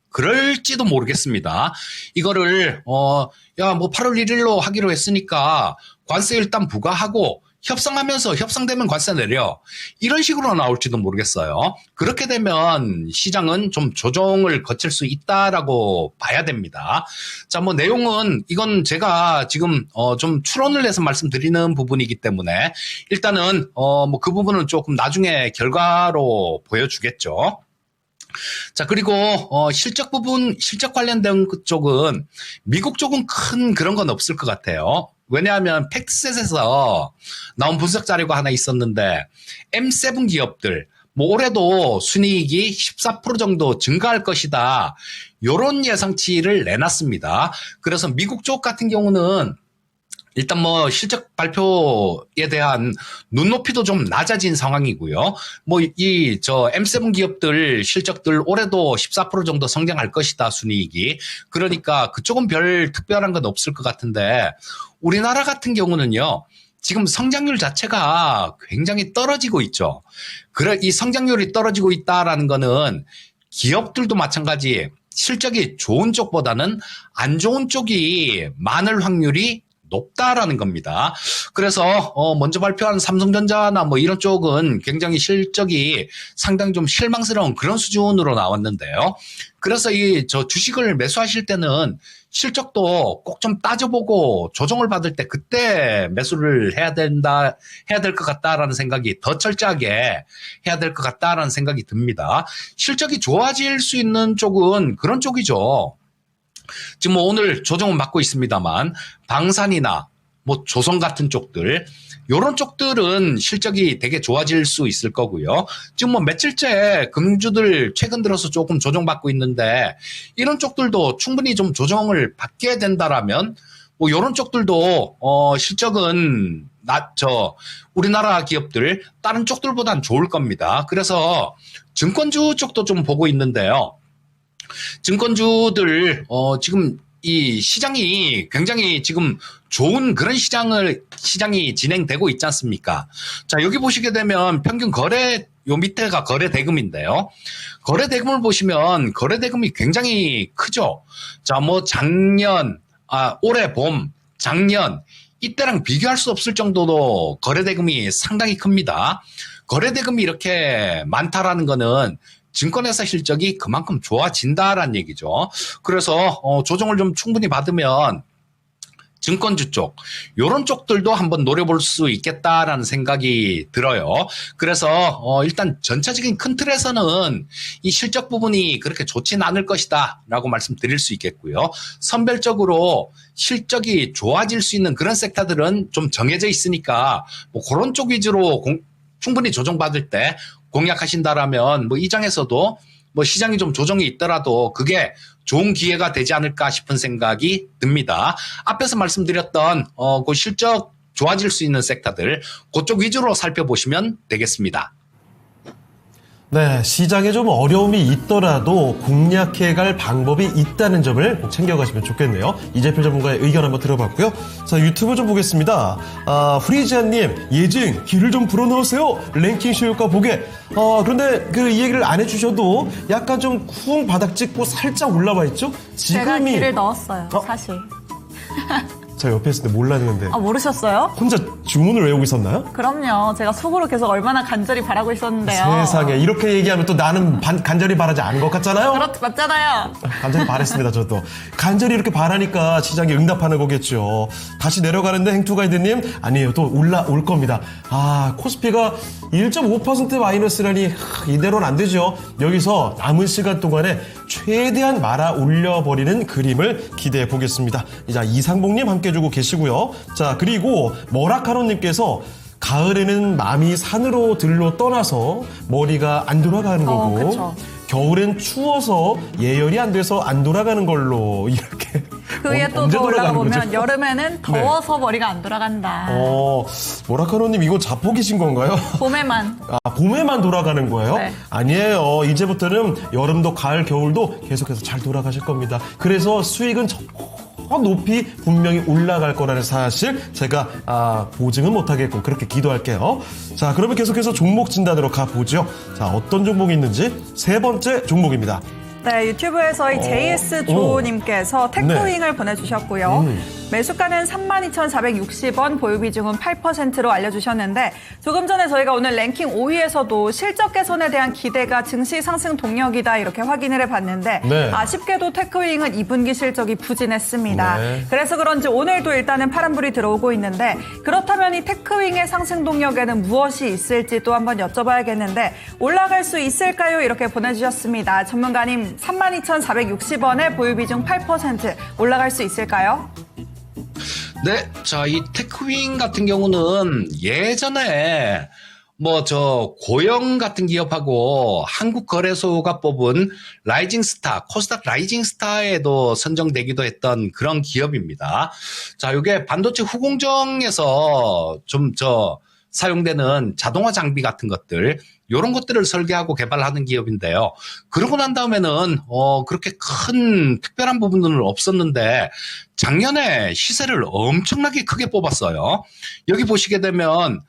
그럴지도 모르겠습니다. 이거를 8월 1일로 하기로 했으니까 관세 일단 부과하고 협상되면 관세 내려 이런 식으로 나올지도 모르겠어요. 그렇게 되면 시장은 좀 조정을 거칠 수 있다라고 봐야 됩니다. 자, 내용은 이건 제가 지금 좀 추론을 해서 말씀드리는 부분이기 때문에 일단은 그 부분은 조금 나중에 결과로 보여주겠죠. 자, 그리고 실적 관련된 쪽은 미국 쪽은 큰 그런 건 없을 것 같아요. 왜냐하면 팩트셋에서 나온 분석 자료가 하나 있었는데 M7 기업들 올해도 순이익이 14% 정도 증가할 것이다. 이런 예상치를 내놨습니다. 그래서 미국 쪽 같은 경우는 일단 실적 발표에 대한 눈높이도 좀 낮아진 상황이고요. M7 기업들 실적들 올해도 14% 정도 성장할 것이다, 순이익이. 그러니까 그쪽은 별 특별한 건 없을 것 같은데 우리나라 같은 경우는요. 지금 성장률 자체가 굉장히 떨어지고 있죠. 이 성장률이 떨어지고 있다라는 거는 기업들도 마찬가지 실적이 좋은 쪽보다는 안 좋은 쪽이 많을 확률이 높다라는 겁니다. 그래서 먼저 발표한 삼성전자나 뭐 이런 쪽은 굉장히 실적이 상당히 좀 실망스러운 그런 수준으로 나왔는데요. 그래서 저 주식을 매수하실 때는 실적도 꼭 좀 따져보고 조정을 받을 때 그때 매수를 해야 될 것 같다라는 생각이 더 철저하게 해야 될 것 같다라는 생각이 듭니다. 실적이 좋아질 수 있는 쪽은 그런 쪽이죠. 지금 뭐 오늘 조정은 받고 있습니다만 방산이나 뭐 조선 같은 쪽들 요런 쪽들은 실적이 되게 좋아질 수 있을 거고요. 지금 뭐 며칠째 금융주들 최근 들어서 조금 조정받고 있는데 이런 쪽들도 충분히 좀 조정을 받게 된다라면 뭐 요런 쪽들도 실적은 우리나라 기업들 다른 쪽들보단 좋을 겁니다. 그래서 증권주 쪽도 좀 보고 있는데요. 증권주들 지금 이 시장이 굉장히 지금 좋은 그런 시장이 진행되고 있지 않습니까? 자, 여기 보시게 되면 평균 거래 요 밑에가 거래 대금인데요. 거래 대금을 보시면 거래 대금이 굉장히 크죠. 자, 뭐 올해 봄, 작년 이때랑 비교할 수 없을 정도로 거래 대금이 상당히 큽니다. 거래 대금이 이렇게 많다라는 거는 증권회사 실적이 그만큼 좋아진다라는 얘기죠. 그래서 조정을 좀 충분히 받으면 증권주 쪽 이런 쪽들도 한번 노려볼 수 있겠다라는 생각이 들어요. 그래서 일단 전체적인 큰 틀에서는 이 실적 부분이 그렇게 좋진 않을 것이다 라고 말씀드릴 수 있겠고요. 선별적으로 실적이 좋아질 수 있는 그런 섹터들은 좀 정해져 있으니까 뭐 그런 쪽 위주로 충분히 조정받을 때 공략하신다라면 뭐 이 장에서도 뭐 시장이 좀 조정이 있더라도 그게 좋은 기회가 되지 않을까 싶은 생각이 듭니다. 앞에서 말씀드렸던 그 실적 좋아질 수 있는 섹터들 그쪽 위주로 살펴보시면 되겠습니다. 네, 시장에 좀 어려움이 있더라도 공략해갈 방법이 있다는 점을 꼭 챙겨가시면 좋겠네요. 이재필 전문가의 의견 한번 들어봤고요. 자, 유튜브 좀 보겠습니다. 후리지안님, 예증, 길을 좀 불어넣으세요. 랭킹 쉬울까 보게. 그런데 이 얘기를 안 해주셔도 약간 좀 쿵 바닥 찍고 살짝 올라와 있죠? 제가 길을 넣었어요, 사실. 저 옆에 있을 때 몰랐는데. 모르셨어요? 혼자 주문을 외우고 있었나요? 그럼요. 제가 속으로 계속 얼마나 간절히 바라고 있었는데요. 세상에, 이렇게 얘기하면 또 나는 간절히 바라지 않은 것 같잖아요? 맞잖아요. 간절히 바랬습니다, 저도. 간절히 이렇게 바라니까 시장이 응답하는 거겠죠. 다시 내려가는데 행투가이드님, 아니에요. 또 올라올 겁니다. 코스피가 1.5% 마이너스라니, 이대로는 안 되죠. 여기서 남은 시간 동안에 최대한 말아 올려버리는 그림을 기대해 보겠습니다. 자, 이상봉님 함께 주고 계시고요. 자, 그리고 머라카노님께서 가을에는 마음이 산으로 들로 떠나서 머리가 안 돌아가는 거고 그쵸. 겨울엔 추워서 예열이 안 돼서 안 돌아가는 걸로 이렇게 그 위에 또 언제 더 올라가 돌아가는 보면 거죠? 여름에는 더워서 머리가 안 돌아간다. 머라카노님 이거 자폭이신 건가요? 봄에만. 봄에만 돌아가는 거예요? 네. 아니에요. 이제부터는 여름도 가을 겨울도 계속해서 잘 돌아가실 겁니다. 그래서 수익은 더 높이 분명히 올라갈 거라는 사실 제가 보증은 못하겠고 그렇게 기도할게요. 자, 그러면 계속해서 종목 진단으로 가보죠. 자, 어떤 종목이 있는지 세 번째 종목입니다. 네, 유튜브에서 이 JS 조님께서 테크윙을 네. 보내주셨고요. 매수가는 32,460원, 보유 비중은 8%로 알려주셨는데 조금 전에 저희가 오늘 랭킹 5위에서도 실적 개선에 대한 기대가 증시 상승 동력이다 이렇게 확인을 해봤는데 네. 아쉽게도 테크윙은 2분기 실적이 부진했습니다. 네. 그래서 그런지 오늘도 일단은 파란불이 들어오고 있는데 그렇다면 이 테크윙의 상승 동력에는 무엇이 있을지 또 한번 여쭤봐야겠는데 올라갈 수 있을까요? 이렇게 보내주셨습니다. 전문가님 32,460원에 보유 비중 8% 올라갈 수 있을까요? 네, 자, 이 테크윙 같은 경우는 예전에 고영 같은 기업하고 한국거래소가 뽑은 라이징스타, 코스닥 라이징스타에도 선정되기도 했던 그런 기업입니다. 자, 이게 반도체 후공정에서 사용되는 자동화 장비 같은 것들, 이런 것들을 설계하고 개발하는 기업인데요. 그러고 난 다음에는 그렇게 큰 특별한 부분은 없었는데 작년에 시세를 엄청나게 크게 뽑았어요. 여기 보시게 되면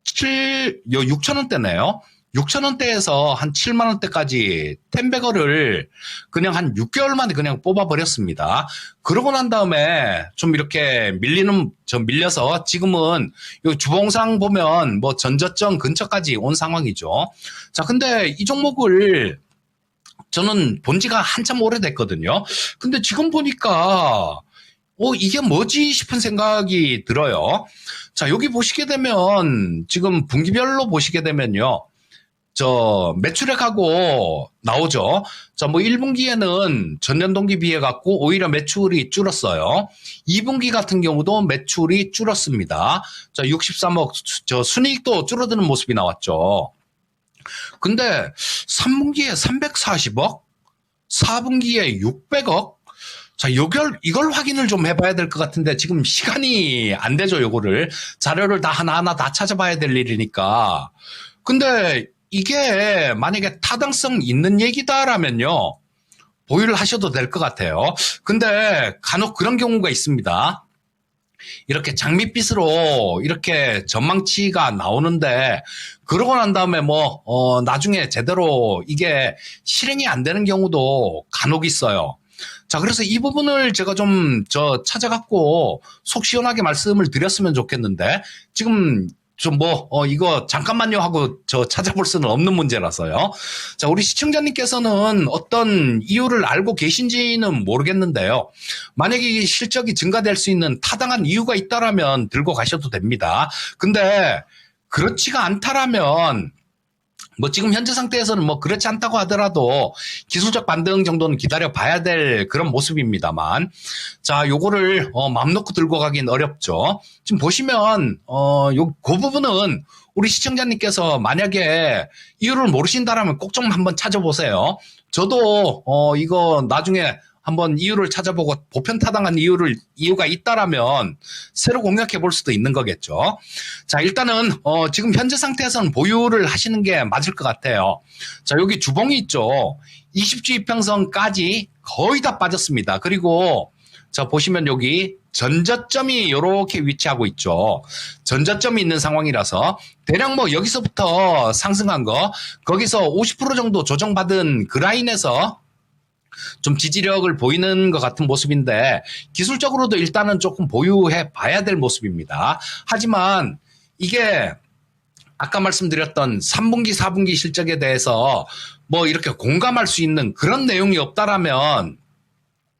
6,000원대네요. 6,000원대에서 한 7만원대까지 텐베거를 그냥 한 6개월 만에 그냥 뽑아버렸습니다. 그러고 난 다음에 좀 이렇게 밀려서 지금은 요 주봉상 보면 뭐 전저점 근처까지 온 상황이죠. 자, 근데 이 종목을 저는 본 지가 한참 오래됐거든요. 근데 지금 보니까 이게 뭐지 싶은 생각이 들어요. 자, 여기 보시게 되면 지금 분기별로 보시게 되면요. 매출액하고 나오죠. 뭐 1분기에는 전년 동기 비해 갖고 오히려 매출이 줄었어요. 2분기 같은 경우도 매출이 줄었습니다. 63억, 순이익도 줄어드는 모습이 나왔죠. 근데 3분기에 340억, 4분기에 600억, 이걸 확인을 좀 해봐야 될 것 같은데 지금 시간이 안 되죠, 요거를. 자료를 다 하나하나 다 찾아봐야 될 일이니까. 근데 이게 만약에 타당성 있는 얘기다라면요, 보유를 하셔도 될 것 같아요. 근데 간혹 그런 경우가 있습니다. 이렇게 장밋빛으로 이렇게 전망치가 나오는데 그러고 난 다음에 나중에 제대로 이게 실행이 안 되는 경우도 간혹 있어요. 자, 그래서 이 부분을 제가 좀 찾아갖고 속 시원하게 말씀을 드렸으면 좋겠는데 지금 이거 잠깐만요 하고 찾아볼 수는 없는 문제라서요. 자, 우리 시청자님께서는 어떤 이유를 알고 계신지는 모르겠는데요. 만약에 이 실적이 증가될 수 있는 타당한 이유가 있다라면 들고 가셔도 됩니다. 근데 그렇지가 않다라면 지금 현재 상태에서는 그렇지 않다고 하더라도 기술적 반등 정도는 기다려 봐야 될 그런 모습입니다만. 자, 요거를, 맘 놓고 들고 가긴 어렵죠. 지금 보시면, 그 부분은 우리 시청자님께서 만약에 이유를 모르신다라면 꼭 좀 한번 찾아보세요. 저도, 이거 나중에 한번 이유를 찾아보고 보편타당한 이유가 있다라면 새로 공략해 볼 수도 있는 거겠죠. 자, 일단은 지금 현재 상태에서는 보유를 하시는 게 맞을 것 같아요. 자, 여기 주봉이 있죠. 20주 이평선까지 거의 다 빠졌습니다. 그리고 보시면 여기 전저점이 이렇게 위치하고 있죠. 전저점이 있는 상황이라서 대략 여기서부터 상승한 거, 거기서 50% 정도 조정받은 그 라인에서 좀 지지력을 보이는 것 같은 모습인데 기술적으로도 일단은 조금 보유해 봐야 될 모습입니다. 하지만 이게 아까 말씀드렸던 3분기, 4분기 실적에 대해서 이렇게 공감할 수 있는 그런 내용이 없다라면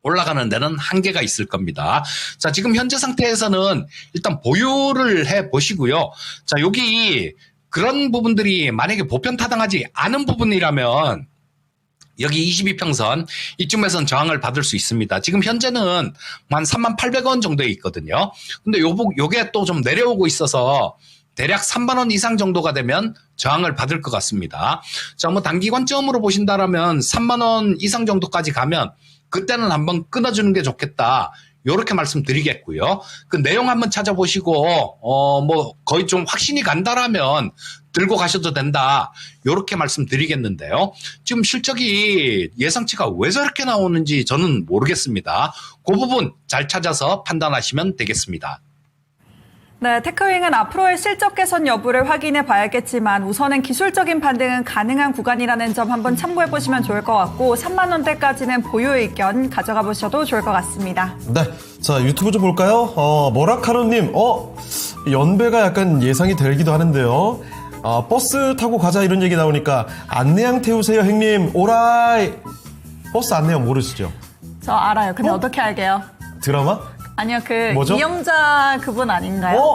올라가는 데는 한계가 있을 겁니다. 자, 지금 현재 상태에서는 일단 보유를 해 보시고요. 자, 여기 그런 부분들이 만약에 보편타당하지 않은 부분이라면 여기 22평선 이쯤에선 저항을 받을 수 있습니다. 지금 현재는 한 38,000원 정도에 있거든요. 근데 요게 또 좀 내려오고 있어서 대략 3만원 이상 정도가 되면 저항을 받을 것 같습니다. 자, 단기관점으로 보신다라면 3만원 이상 정도까지 가면 그때는 한번 끊어주는 게 좋겠다. 요렇게 말씀드리겠고요. 그 내용 한번 찾아보시고 거의 좀 확신이 간다라면 들고 가셔도 된다. 요렇게 말씀드리겠는데요. 지금 실적이 예상치가 왜 저렇게 나오는지 저는 모르겠습니다. 그 부분 잘 찾아서 판단하시면 되겠습니다. 네, 테크윙은 앞으로의 실적 개선 여부를 확인해 봐야겠지만 우선은 기술적인 반등은 가능한 구간이라는 점 한번 참고해 보시면 좋을 것 같고 3만 원대까지는 보유 의견 가져가 보셔도 좋을 것 같습니다. 네, 자 유튜브 좀 볼까요? 모라카노님, 연배가 약간 예상이 되기도 하는데요. 버스 타고 가자 이런 얘기 나오니까 안내양 태우세요 형님. 오라이. 버스 안내양 모르시죠? 저 알아요. 근데 어떻게 알게요? 드라마? 아니요, 뭐죠? 이영자 그분 아닌가요?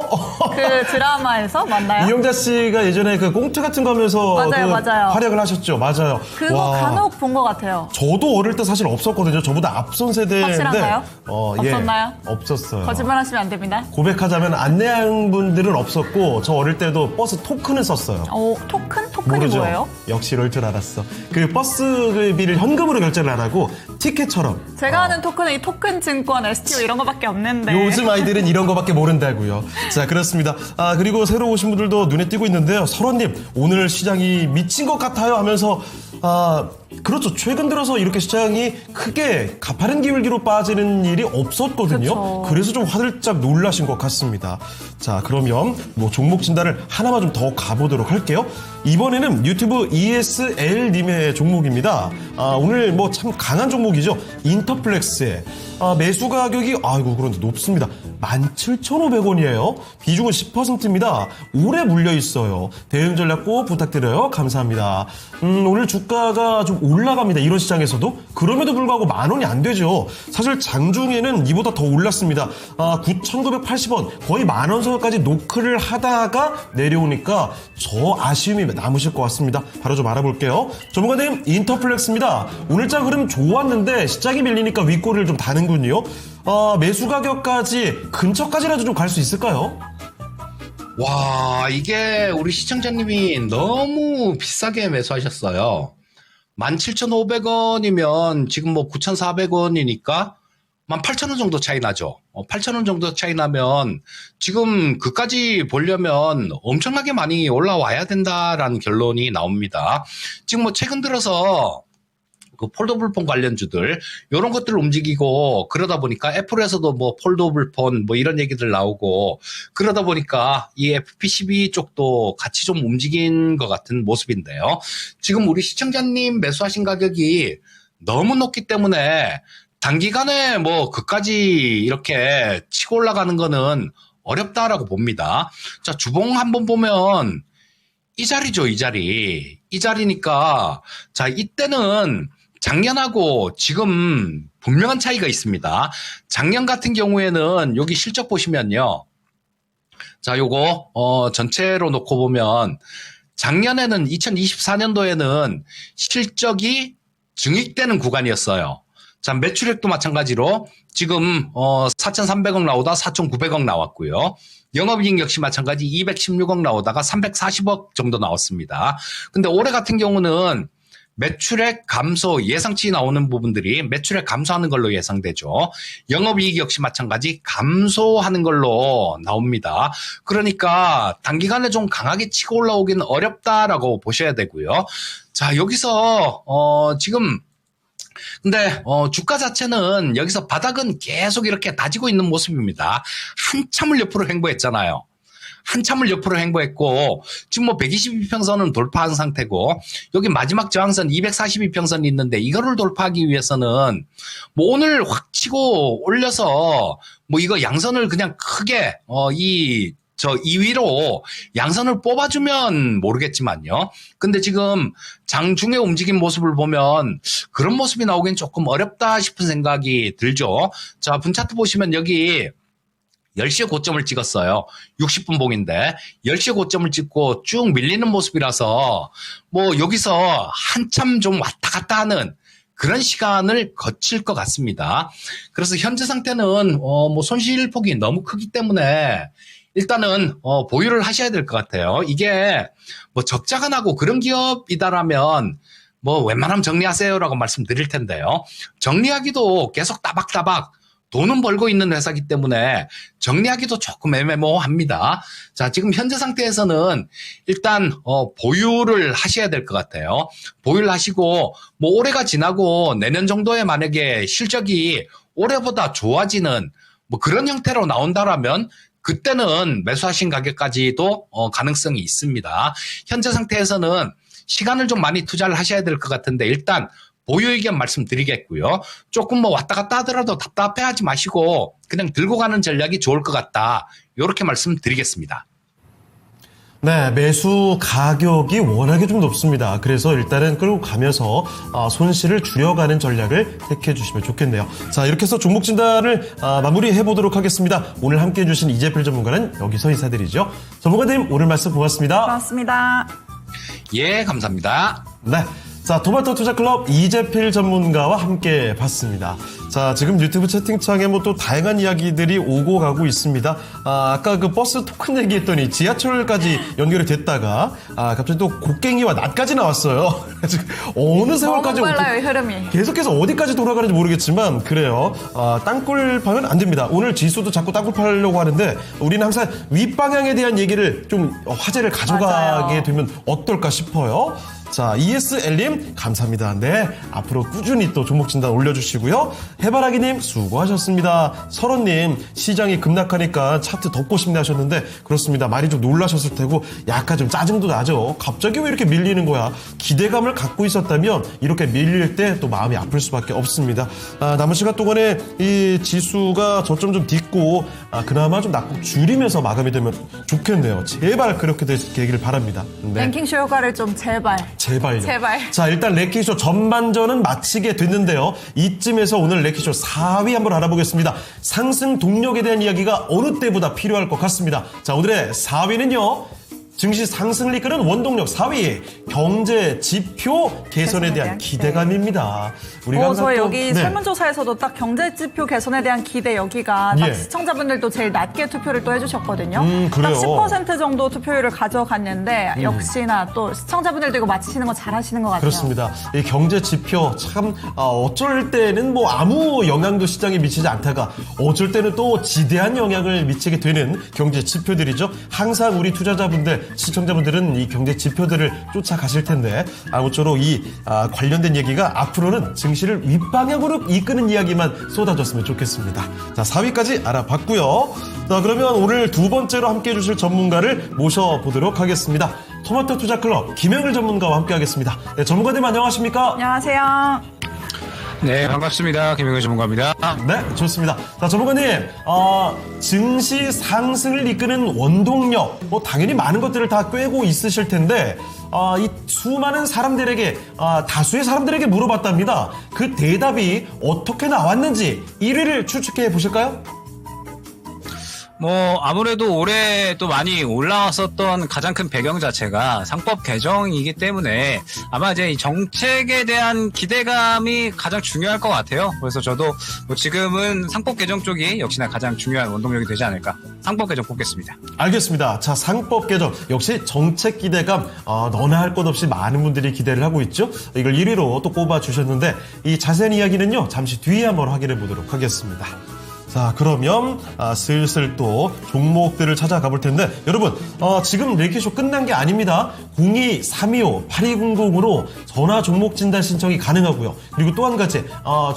그 드라마에서 맞나요? 이영자 씨가 예전에 그 꽁트 같은 거 하면서 맞아요. 활약을 하셨죠. 맞아요. 그거 간혹 본 것 같아요. 저도 어릴 때 사실 없었거든요. 저보다 앞선 세대인데. 확실한가요? 없었나요? 예, 없었어요. 거짓말 하시면 안 됩니다. 고백하자면 안내양 분들은 없었고 저 어릴 때도 버스 토큰을 썼어요. 토큰? 토큰이 모르죠? 뭐예요? 역시 이럴 줄 알았어. 그 버스비를 현금으로 결제를 안 하고 티켓처럼. 제가 아는 토큰은 이 토큰 증권, STO 이런 거밖에 없는데. 요즘 아이들은 이런 거밖에 모른다고요. 자, 그렇습니다. 그리고 새로 오신 분들도 눈에 띄고 있는데요. 설원님, 오늘 시장이 미친 것 같아요 하면서 그렇죠. 최근 들어서 이렇게 시장이 크게 가파른 기울기로 빠지는 일이 없었거든요. 그렇죠. 그래서 좀 화들짝 놀라신 것 같습니다. 자, 그러면 뭐 종목 진단을 하나만 좀 더 가보도록 할게요. 이번에는 유튜브 ESL님의 종목입니다. 오늘 뭐 참 강한 종목이죠. 인터플렉스의 매수 가격이 그런데 높습니다. 17,500원이에요. 비중은 10%입니다. 오래 물려 있어요. 대응 전략 꼭 부탁드려요. 감사합니다. 오늘 주가가 좀 올라갑니다. 이런 시장에서도. 그럼에도 불구하고 10,000원이 안 되죠. 사실 장중에는 이보다 더 올랐습니다. 9,980원, 거의 10,000원 선까지 노크를 하다가 내려오니까 저 아쉬움이 남으실 것 같습니다. 바로 좀 알아볼게요. 전문가님, 인터플렉스입니다. 오늘자 흐름 좋았는데 시장이 밀리니까 윗꼬리를 좀 다는군요. 매수 가격까지 근처까지라도 좀 갈 수 있을까요? 와, 이게 우리 시청자님이 너무 비싸게 매수하셨어요. 17,500원이면 지금 뭐 9,400원이니까 18,000원 정도 차이 나죠. 8,000원 정도 차이 나면 지금 그까지 보려면 엄청나게 많이 올라와야 된다라는 결론이 나옵니다. 지금 뭐 최근 들어서 그 폴더블 폰 관련주들 이런 것들을 움직이고 그러다 보니까 애플에서도 뭐 폴더블 폰 뭐 이런 얘기들 나오고 그러다 보니까 이 FP12 쪽도 같이 좀 움직인 것 같은 모습인데요. 지금 우리 시청자님 매수하신 가격이 너무 높기 때문에 단기간에 뭐 그까지 이렇게 치고 올라가는 거는 어렵다라고 봅니다. 자, 주봉 한번 보면 이 자리죠, 이 자리. 이 자리니까 자, 이때는 작년하고 지금 분명한 차이가 있습니다. 작년 같은 경우에는 여기 실적 보시면요. 자, 요거 전체로 놓고 보면 작년에는 2024년도에는 실적이 증액되는 구간이었어요. 자, 매출액도 마찬가지로 지금 4,300억 나오다 4,900억 나왔고요. 영업이익 역시 마찬가지 216억 나오다가 340억 정도 나왔습니다. 근데 올해 같은 경우는 매출액 감소 예상치 나오는 부분들이 매출액 감소하는 걸로 예상되죠. 영업이익 역시 마찬가지 감소하는 걸로 나옵니다. 그러니까 단기간에 좀 강하게 치고 올라오기는 어렵다라고 보셔야 되고요. 자, 여기서 지금 근데 주가 자체는 여기서 바닥은 계속 이렇게 다지고 있는 모습입니다. 한참을 옆으로 횡보했잖아요. 한참을 옆으로 횡보했고 지금 뭐 122평선은 돌파한 상태고 여기 마지막 저항선 242평선이 있는데 이거를 돌파하기 위해서는 뭐 오늘 확 치고 올려서 뭐 이거 양선을 그냥 크게 이 위로 양선을 뽑아주면 모르겠지만요. 근데 지금 장중에 움직인 모습을 보면 그런 모습이 나오긴 조금 어렵다 싶은 생각이 들죠. 자, 분차트 보시면 여기 10시에 고점을 찍었어요. 60분 봉인데 10시에 고점을 찍고 쭉 밀리는 모습이라서 뭐 여기서 한참 좀 왔다 갔다 하는 그런 시간을 거칠 것 같습니다. 그래서 현재 상태는 뭐 손실폭이 너무 크기 때문에 일단은 보유를 하셔야 될 것 같아요. 이게 뭐 적자가 나고 그런 기업이다라면 뭐 웬만하면 정리하세요라고 말씀드릴 텐데요. 정리하기도 계속 따박따박 돈은 벌고 있는 회사이기 때문에 정리하기도 조금 애매모호합니다. 자, 지금 현재 상태에서는 일단 보유를 하셔야 될 것 같아요. 보유를 하시고 뭐 올해가 지나고 내년 정도에 만약에 실적이 올해보다 좋아지는 뭐 그런 형태로 나온다라면 그때는 매수하신 가격까지도 가능성이 있습니다. 현재 상태에서는 시간을 좀 많이 투자를 하셔야 될 것 같은데 일단 보유 의견 말씀드리겠고요. 조금 뭐 왔다 갔다 하더라도 답답해하지 마시고 그냥 들고 가는 전략이 좋을 것 같다. 이렇게 말씀드리겠습니다. 네, 매수 가격이 워낙에 좀 높습니다. 그래서 일단은 끌고 가면서 손실을 줄여가는 전략을 택해 주시면 좋겠네요. 자, 이렇게 해서 종목 진단을 마무리해 보도록 하겠습니다. 오늘 함께해 주신 이재필 전문가는 여기서 인사드리죠. 전문가님, 오늘 말씀 고맙습니다. 고맙습니다. 예, 감사합니다. 네. 자, 토마토 투자클럽 이재필 전문가와 함께 봤습니다. 자, 자, 지금 유튜브 채팅창에 뭐 또 다양한 이야기들이 오고 가고 있습니다. 아까 그 버스 토큰 얘기했더니 지하철까지 연결이 됐다가 갑자기 또 곡괭이와 낫까지 나왔어요. 어느 세월까지 너무 빨라요, 흐름이. 계속해서 어디까지 돌아가는지 모르겠지만 그래요. 땅굴 파면 안 됩니다. 오늘 지수도 자꾸 땅굴 파려고 하는데 우리는 항상 윗방향에 대한 얘기를 좀 화제를 가져가게 맞아요. 되면 어떨까 싶어요. 자, ESL님 감사합니다. 네, 앞으로 꾸준히 또 종목 진단 올려주시고요. 해바라기님 수고하셨습니다. 설원님 시장이 급락하니까 차트 덮고 싶네 하셨는데 그렇습니다. 많이 좀 놀라셨을 테고 약간 좀 짜증도 나죠. 갑자기 왜 이렇게 밀리는 거야. 기대감을 갖고 있었다면 이렇게 밀릴 때 또 마음이 아플 수밖에 없습니다. 남은 시간 동안에 이 지수가 저점 좀 딛고 그나마 좀 낙폭 줄이면서 마감이 되면 좋겠네요. 제발 그렇게 되기를 바랍니다. 네. 랭킹쇼 효과를 좀 제발요. 제발. 자, 일단 랭킹쇼 전반전은 마치게 됐는데요. 이쯤에서 오늘 랭킹쇼 4위 한번 알아보겠습니다. 상승 동력에 대한 이야기가 어느 때보다 필요할 것 같습니다. 자, 오늘의 4위는요. 증시 상승을 이끄는 원동력 4위 경제 지표 개선에 대한 기대감입니다. 우리가 항상 저희 또- 여기 네. 설문조사에서도 딱 경제지표 개선에 대한 기대 여기가 딱 예. 시청자분들도 제일 낮게 투표를 또 해주셨거든요. 그래요? 딱 10% 정도 투표율을 가져갔는데 역시나 또 시청자분들도 이거 맞히시는 거 잘하시는 것 같아요. 그렇습니다. 이 경제 지표 참 어쩔 때는 뭐 아무 영향도 시장에 미치지 않다가 어쩔 때는 또 지대한 영향을 미치게 되는 경제 지표들이죠. 항상 우리 투자자분들, 시청자분들은 이 경제 지표들을 쫓아가실 텐데 아무쪼록 이 관련된 얘기가 앞으로는 증시를 윗방향으로 이끄는 이야기만 쏟아졌으면 좋겠습니다. 자, 4위까지 알아봤고요. 자, 그러면 오늘 두 번째로 함께해 주실 전문가를 모셔보도록 하겠습니다. 토마토 투자클럽 김영일 전문가와 함께하겠습니다. 네, 전문가님 안녕하십니까? 안녕하세요. 네, 반갑습니다. 김영일 전문가입니다. 네, 좋습니다. 자, 전문가님, 증시 상승을 이끄는 원동력, 뭐 당연히 많은 것들을 다 꿰고 있으실 텐데, 이 수많은 사람들에게, 다수의 사람들에게 물어봤답니다. 그 대답이 어떻게 나왔는지 1위를 추측해 보실까요? 아무래도 올해 또 많이 올라왔었던 가장 큰 배경 자체가 상법 개정이기 때문에 아마 이제 이 정책에 대한 기대감이 가장 중요할 것 같아요. 그래서 저도 지금은 상법 개정 쪽이 역시나 가장 중요한 원동력이 되지 않을까. 상법 개정 뽑겠습니다. 알겠습니다. 자, 상법 개정. 역시 정책 기대감, 너나 할 것 없이 많은 분들이 기대를 하고 있죠. 이걸 1위로 또 꼽아주셨는데, 이 자세한 이야기는요, 잠시 뒤에 한번 확인해 보도록 하겠습니다. 자, 그러면 슬슬 또 종목들을 찾아가 볼 텐데 여러분 지금 랭킹쇼 끝난 게 아닙니다. 02-325-8200으로 전화 종목 진단 신청이 가능하고요. 그리고 또 한 가지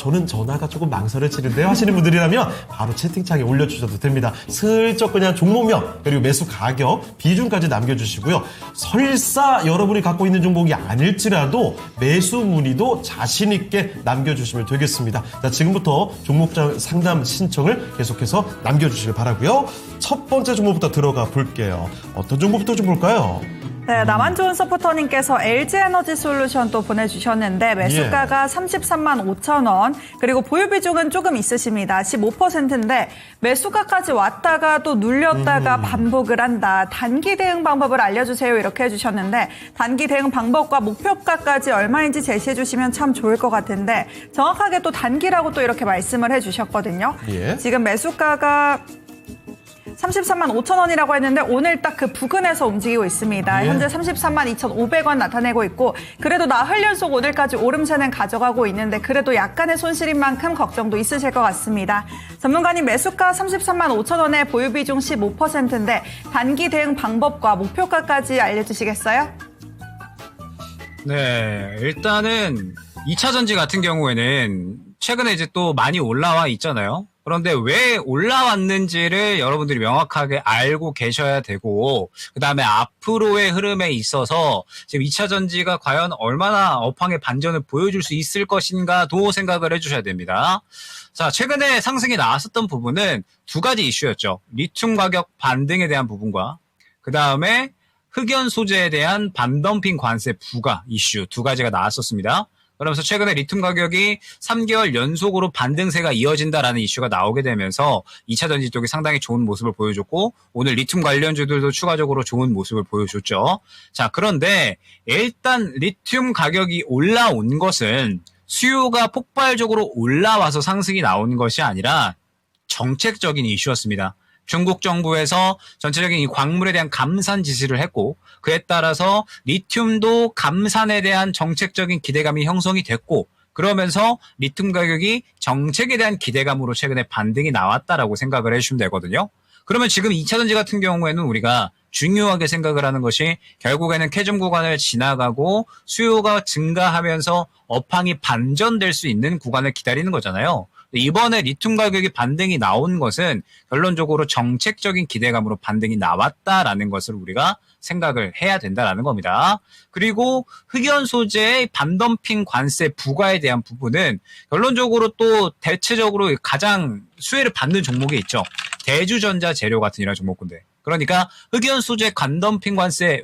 저는 전화가 조금 망설여지는데요 하시는 분들이라면 바로 채팅창에 올려주셔도 됩니다. 슬쩍 그냥 종목명 그리고 매수 가격 비중까지 남겨주시고요. 설사 여러분이 갖고 있는 종목이 아닐지라도 매수 문의도 자신 있게 남겨주시면 되겠습니다. 자, 지금부터 종목 상담 신청을 계속해서 남겨주시길 바라고요. 첫 번째 종목부터 들어가 볼게요. 어떤 종목부터 좀 볼까요? 네, 나만 좋은 서포터님께서 LG에너지 솔루션 또 보내주셨는데 매수가가 33만 5천 원 그리고 보유 비중은 조금 있으십니다. 15%인데 매수가까지 왔다가 또 눌렸다가 반복을 한다. 단기 대응 방법을 알려주세요 이렇게 해주셨는데 단기 대응 방법과 목표가까지 얼마인지 제시해 주시면 참 좋을 것 같은데 정확하게 또 단기라고 또 이렇게 말씀을 해주셨거든요. 예. 지금 매수가가 33만 5천 원이라고 했는데 오늘 딱 그 부근에서 움직이고 있습니다. 예. 현재 33만 2,500원 나타내고 있고 그래도 나흘 연속 오늘까지 오름세는 가져가고 있는데 그래도 약간의 손실인 만큼 걱정도 있으실 것 같습니다. 전문가님 매수가 33만 5천 원에 보유 비중 15%인데 단기 대응 방법과 목표가까지 알려주시겠어요? 네, 일단은 2차 전지 같은 경우에는 최근에 이제 또 많이 올라와 있잖아요. 그런데 왜 올라왔는지를 여러분들이 명확하게 알고 계셔야 되고 그다음에 앞으로의 흐름에 있어서 지금 2차 전지가 과연 얼마나 업황의 반전을 보여줄 수 있을 것인가도 생각을 해주셔야 됩니다. 자, 최근에 상승이 나왔었던 부분은 두 가지 이슈였죠. 리튬 가격 반등에 대한 부분과 그다음에 흑연 소재에 대한 반덤핑 관세 부과 이슈 두 가지가 나왔었습니다. 그러면서 최근에 리튬 가격이 3개월 연속으로 반등세가 이어진다라는 이슈가 나오게 되면서 2차 전지 쪽이 상당히 좋은 모습을 보여줬고 오늘 리튬 관련주들도 추가적으로 좋은 모습을 보여줬죠. 자, 그런데 일단 리튬 가격이 올라온 것은 수요가 폭발적으로 올라와서 상승이 나오는 것이 아니라 정책적인 이슈였습니다. 중국 정부에서 전체적인 이 광물에 대한 감산 지시를 했고 그에 따라서 리튬도 감산에 대한 정책적인 기대감이 형성이 됐고 그러면서 리튬 가격이 정책에 대한 기대감으로 최근에 반등이 나왔다라고 생각을 해주시면 되거든요. 그러면 지금 2차전지 같은 경우에는 우리가 중요하게 생각을 하는 것이 결국에는 캐즘 구간을 지나가고 수요가 증가하면서 업황이 반전될 수 있는 구간을 기다리는 거잖아요. 이번에 리튬 가격이 반등이 나온 것은 결론적으로 정책적인 기대감으로 반등이 나왔다라는 것을 우리가 생각을 해야 된다라는 겁니다. 그리고 흑연 소재의 반덤핑 관세 부과에 대한 부분은 결론적으로 또 대체적으로 가장 수혜를 받는 종목이 있죠. 대주전자 재료 같은 이런 종목군데. 그러니까 흑연 소재 관덤핑 관세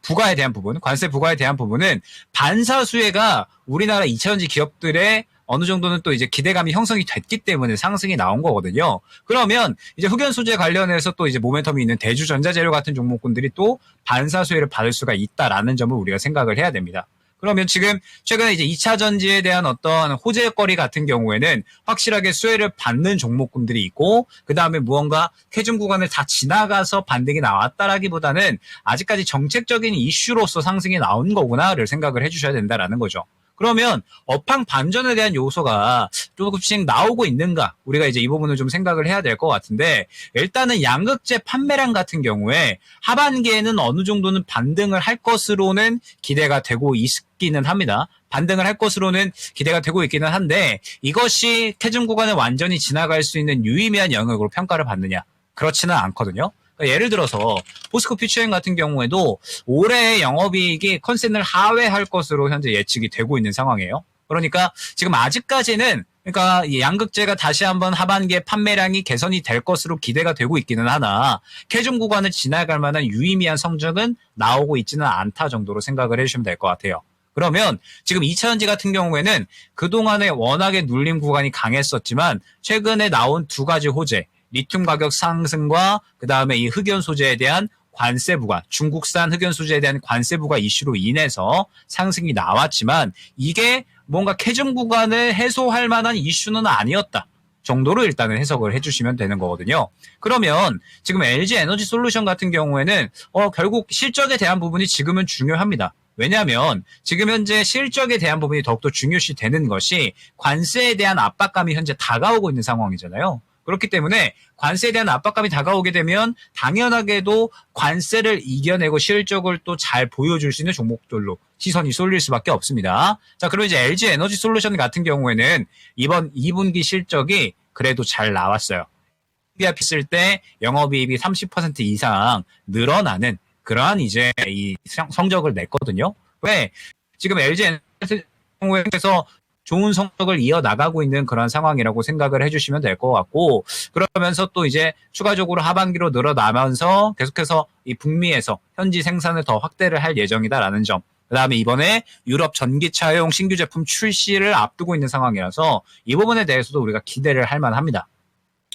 부과에 대한 부분, 관세 부과에 대한 부분은 반사 수혜가 우리나라 2차전지 기업들의 어느 정도는 또 이제 기대감이 형성이 됐기 때문에 상승이 나온 거거든요. 그러면 이제 흑연 소재 관련해서 또 이제 모멘텀이 있는 대주전자재료 같은 종목군들이 또 반사 수혜를 받을 수가 있다라는 점을 우리가 생각을 해야 됩니다. 그러면 지금 최근에 이제 2차 전지에 대한 어떤 호재거리 같은 경우에는 확실하게 수혜를 받는 종목군들이 있고 그 다음에 무언가 캐즘 구간을 다 지나가서 반등이 나왔다라기보다는 아직까지 정책적인 이슈로서 상승이 나온 거구나를 생각을 해주셔야 된다라는 거죠. 그러면 업황 반전에 대한 요소가 조금씩 나오고 있는가? 우리가 이제 이 부분을 좀 생각을 해야 될 것 같은데 일단은 양극재 판매량 같은 경우에 하반기에는 어느 정도는 반등을 할 것으로는 기대가 되고 있기는 합니다. 반등을 할 것으로는 기대가 되고 있기는 한데 이것이 캐즘 구간을 완전히 지나갈 수 있는 유의미한 영역으로 평가를 받느냐? 그렇지는 않거든요. 예를 들어서 포스코 퓨처엠 같은 경우에도 올해의 영업이익이 컨센을 하회할 것으로 현재 예측이 되고 있는 상황이에요. 그러니까 지금 아직까지는 그러니까 이 양극재가 다시 한번 하반기에 판매량이 개선이 될 것으로 기대가 되고 있기는 하나 캐즘 구간을 지나갈 만한 유의미한 성적은 나오고 있지는 않다 정도로 생각을 해주시면 될 것 같아요. 그러면 지금 2차전지 같은 경우에는 그동안에 워낙에 눌림 구간이 강했었지만 최근에 나온 두 가지 호재 리튬 가격 상승과 그 다음에 이 흑연 소재에 대한 관세 부과, 중국산 흑연 소재에 대한 관세 부과 이슈로 인해서 상승이 나왔지만 이게 뭔가 캐즘 구간을 해소할 만한 이슈는 아니었다 정도로 일단은 해석을 해주시면 되는 거거든요. 그러면 지금 LG 에너지 솔루션 같은 경우에는 결국 실적에 대한 부분이 지금은 중요합니다. 왜냐하면 지금 현재 실적에 대한 부분이 더욱더 중요시 되는 것이 관세에 대한 압박감이 현재 다가오고 있는 상황이잖아요. 그렇기 때문에 관세에 대한 압박감이 다가오게 되면 당연하게도 관세를 이겨내고 실적을 또 잘 보여줄 수 있는 종목들로 시선이 쏠릴 수밖에 없습니다. 자, 그럼 이제 LG 에너지 솔루션 같은 경우에는 이번 2분기 실적이 그래도 잘 나왔어요. 비합했을 때 영업이익이 30% 이상 늘어나는 그러한 이제 이 성적을 냈거든요. 왜? 지금 LG 에너지 경우에서 좋은 성적을 이어나가고 있는 그런 상황이라고 생각을 해주시면 될 것 같고 그러면서 또 이제 추가적으로 하반기로 늘어나면서 계속해서 이 북미에서 현지 생산을 더 확대를 할 예정이다라는 점 그 다음에 이번에 유럽 전기차용 신규 제품 출시를 앞두고 있는 상황이라서 이 부분에 대해서도 우리가 기대를 할 만합니다.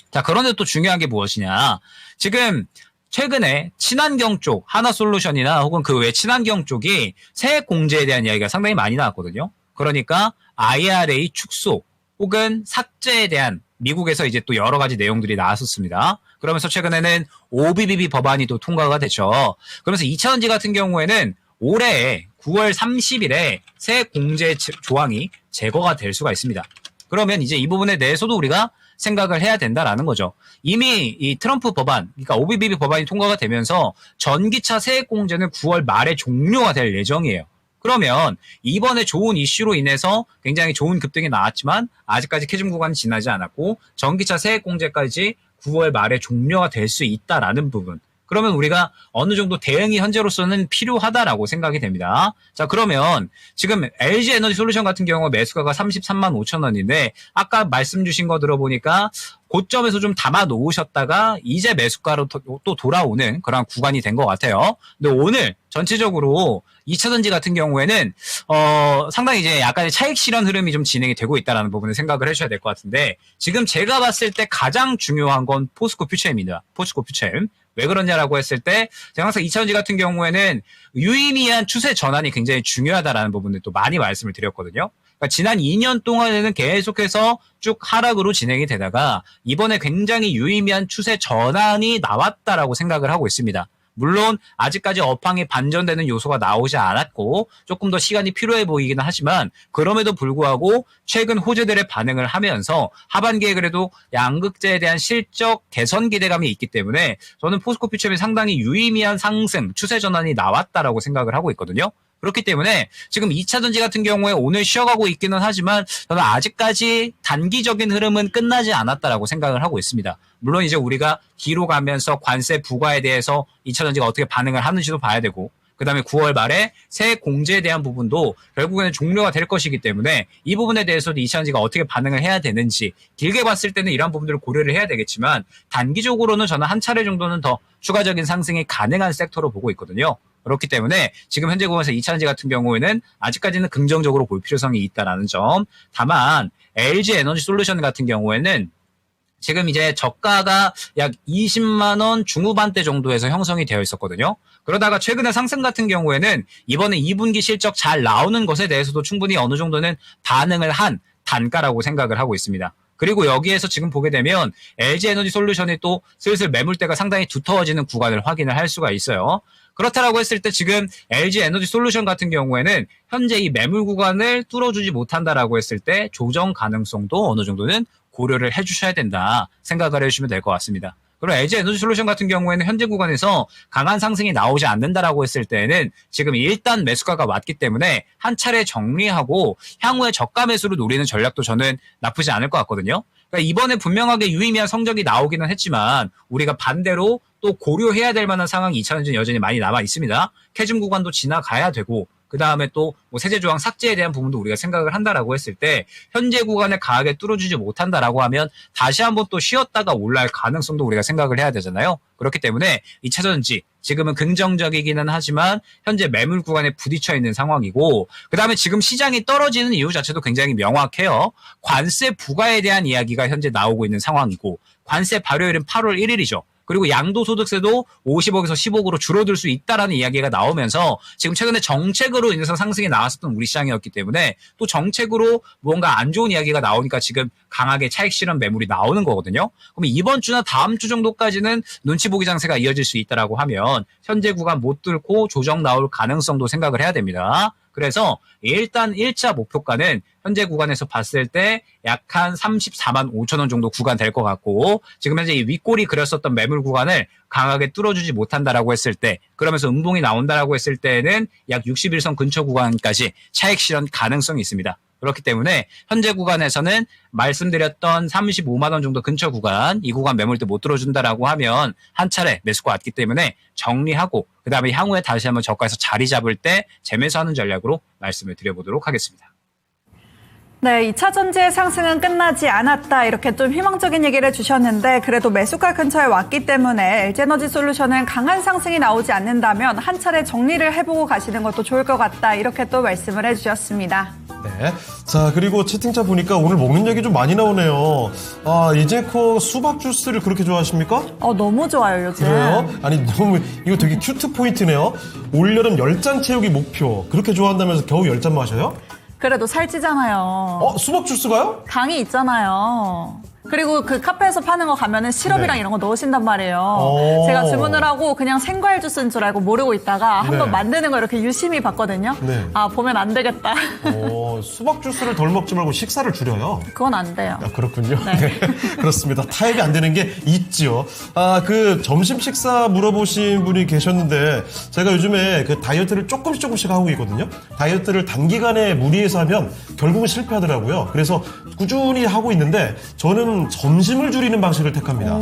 자, 그런데 또 중요한 게 무엇이냐 지금 최근에 친환경 쪽 하나솔루션이나 혹은 그 외 친환경 쪽이 세액 공제에 대한 이야기가 상당히 많이 나왔거든요. 그러니까 IRA 축소 혹은 삭제에 대한 미국에서 이제 또 여러 가지 내용들이 나왔었습니다. 그러면서 최근에는 OBBB 법안이 또 통과가 됐죠. 그러면서 2차전지 같은 경우에는 올해 9월 30일에 세액 공제 조항이 제거가 될 수가 있습니다. 그러면 이제 이 부분에 대해서도 우리가 생각을 해야 된다라는 거죠. 이미 이 트럼프 법안, 그러니까 OBBB 법안이 통과가 되면서 전기차 세액 공제는 9월 말에 종료가 될 예정이에요. 그러면 이번에 좋은 이슈로 인해서 굉장히 좋은 급등이 나왔지만 아직까지 캐즘 구간이 지나지 않았고 전기차 세액 공제까지 9월 말에 종료가 될 수 있다라는 부분. 그러면 우리가 어느 정도 대응이 현재로서는 필요하다라고 생각이 됩니다. 자, 그러면 지금 LG 에너지 솔루션 같은 경우 매수가가 33만 5천 원인데 아까 말씀 주신 거 들어보니까 고점에서 좀 담아 놓으셨다가 이제 매수가로 또 돌아오는 그런 구간이 된 것 같아요. 근데 오늘 전체적으로 2차전지 같은 경우에는 상당히 이제 약간의 차익 실현 흐름이 좀 진행이 되고 있다는 부분을 생각을 해주셔야 될 것 같은데 지금 제가 봤을 때 가장 중요한 건 포스코 퓨처엠입니다. 포스코 퓨처엠. 왜 그러냐라고 했을 때 제가 항상 2차전지 같은 경우에는 유의미한 추세 전환이 굉장히 중요하다라는 부분을 또 많이 말씀을 드렸거든요. 그러니까 지난 2년 동안에는 계속해서 쭉 하락으로 진행이 되다가 이번에 굉장히 유의미한 추세 전환이 나왔다라고 생각을 하고 있습니다. 물론 아직까지 업황이 반전되는 요소가 나오지 않았고 조금 더 시간이 필요해 보이기는 하지만 그럼에도 불구하고 최근 호재들의 반응을 하면서 하반기에 그래도 양극재에 대한 실적 개선 기대감이 있기 때문에 저는 포스코 퓨처엠이 상당히 유의미한 상승, 추세 전환이 나왔다라고 생각을 하고 있거든요. 그렇기 때문에 지금 2차전지 같은 경우에 오늘 쉬어가고 있기는 하지만 저는 아직까지 단기적인 흐름은 끝나지 않았다라고 생각을 하고 있습니다. 물론 이제 우리가 뒤로 가면서 관세 부과에 대해서 2차전지가 어떻게 반응을 하는지도 봐야 되고 그다음에 9월 말에 새 공제에 대한 부분도 결국에는 종료가 될 것이기 때문에 이 부분에 대해서도 2차전지가 어떻게 반응을 해야 되는지 길게 봤을 때는 이러한 부분들을 고려를 해야 되겠지만 단기적으로는 저는 한 차례 정도는 더 추가적인 상승이 가능한 섹터로 보고 있거든요. 그렇기 때문에 지금 현재 구간에서 2차전지 같은 경우에는 아직까지는 긍정적으로 볼 필요성이 있다라는 점. 다만 LG 에너지 솔루션 같은 경우에는 지금 이제 저가가 약 20만 원 중후반대 정도에서 형성이 되어 있었거든요. 그러다가 최근에 상승 같은 경우에는 이번에 2분기 실적 잘 나오는 것에 대해서도 충분히 어느 정도는 반응을 한 단가라고 생각을 하고 있습니다. 그리고 여기에서 지금 보게 되면 LG 에너지 솔루션이 또 슬슬 매물대가 상당히 두터워지는 구간을 확인을 할 수가 있어요. 그렇다라고 했을 때 지금 LG 에너지 솔루션 같은 경우에는 현재 이 매물 구간을 뚫어주지 못한다라고 했을 때 조정 가능성도 어느 정도는 고려를 해주셔야 된다 생각을 해주시면 될 것 같습니다. 그리고 LG 에너지 솔루션 같은 경우에는 현재 구간에서 강한 상승이 나오지 않는다라고 했을 때는 지금 일단 매수가가 왔기 때문에 한 차례 정리하고 향후에 저가 매수를 노리는 전략도 저는 나쁘지 않을 것 같거든요. 그러니까 이번에 분명하게 유의미한 성적이 나오기는 했지만 우리가 반대로 또 고려해야 될 만한 상황이 2차전지는 여전히 많이 남아 있습니다. 캐즘 구간도 지나가야 되고 그 다음에 또 뭐 세제 조항 삭제에 대한 부분도 우리가 생각을 한다라고 했을 때 현재 구간을 강하게 뚫어주지 못한다라고 하면 다시 한번 또 쉬었다가 올라갈 가능성도 우리가 생각을 해야 되잖아요. 그렇기 때문에 2차전지 지금은 긍정적이기는 하지만 현재 매물 구간에 부딪혀 있는 상황이고 그 다음에 지금 시장이 떨어지는 이유 자체도 굉장히 명확해요. 관세 부과에 대한 이야기가 현재 나오고 있는 상황이고 관세 발효일은 8월 1일이죠. 그리고 양도소득세도 50억에서 10억으로 줄어들 수 있다라는 이야기가 나오면서 지금 최근에 정책으로 인해서 상승이 나왔었던 우리 시장이었기 때문에 또 정책으로 무언가 안 좋은 이야기가 나오니까 지금 강하게 차익 실현 매물이 나오는 거거든요. 그럼 이번 주나 다음 주 정도까지는 눈치 보기 장세가 이어질 수 있다라고 하면 현재 구간 못 뚫고 조정 나올 가능성도 생각을 해야 됩니다. 그래서 일단 1차 목표가는 현재 구간에서 봤을 때 약 한 34만 5천 원 정도 구간 될 것 같고 지금 현재 이 윗골이 그렸었던 매물 구간을 강하게 뚫어주지 못한다라고 했을 때 그러면서 음봉이 나온다라고 했을 때는 약 61선 근처 구간까지 차익 실현 가능성이 있습니다. 그렇기 때문에 현재 구간에서는 말씀드렸던 35만 원 정도 근처 구간 이 구간 매물대 못 들어준다라고 하면 한 차례 매수가 왔기 때문에 정리하고 그 다음에 향후에 다시 한번 저가에서 자리 잡을 때 재매수하는 전략으로 말씀을 드려보도록 하겠습니다. 네, 2차전지의 상승은 끝나지 않았다 이렇게 좀 희망적인 얘기를 해주셨는데 그래도 매수가 근처에 왔기 때문에 LG에너지 솔루션은 강한 상승이 나오지 않는다면 한 차례 정리를 해보고 가시는 것도 좋을 것 같다 이렇게 또 말씀을 해주셨습니다. 네. 자, 그리고 채팅창 보니까 오늘 먹는 얘기 좀 많이 나오네요. 아, 이제코 수박 주스를 그렇게 좋아하십니까? 너무 좋아요, 요즘. 그래요? 아니, 너무, 이거 되게 큐트 포인트네요. 올여름 10잔 채우기 목표. 그렇게 좋아한다면서 겨우 10잔 마셔요? 그래도 살찌잖아요. 수박 주스가요? 당이 있잖아요. 그리고 그 카페에서 파는 거 가면은 시럽이랑 네. 이런 거 넣으신단 말이에요. 제가 주문을 하고 그냥 생과일 주스인 줄 알고 모르고 있다가 한번 네. 만드는 거 이렇게 유심히 봤거든요. 네. 아, 보면 안 되겠다. 수박 주스를 덜 먹지 말고 식사를 줄여요. 그건 안 돼요. 아, 그렇군요. 네. 네. 그렇습니다. 타협이 안 되는 게 있지요. 아, 그 점심 식사 물어보신 분이 계셨는데 제가 요즘에 그 다이어트를 조금씩 하고 있거든요. 다이어트를 단기간에 무리해서 하면 결국은 실패하더라고요. 그래서 꾸준히 하고 있는데 저는 점심을 줄이는 방식을 택합니다.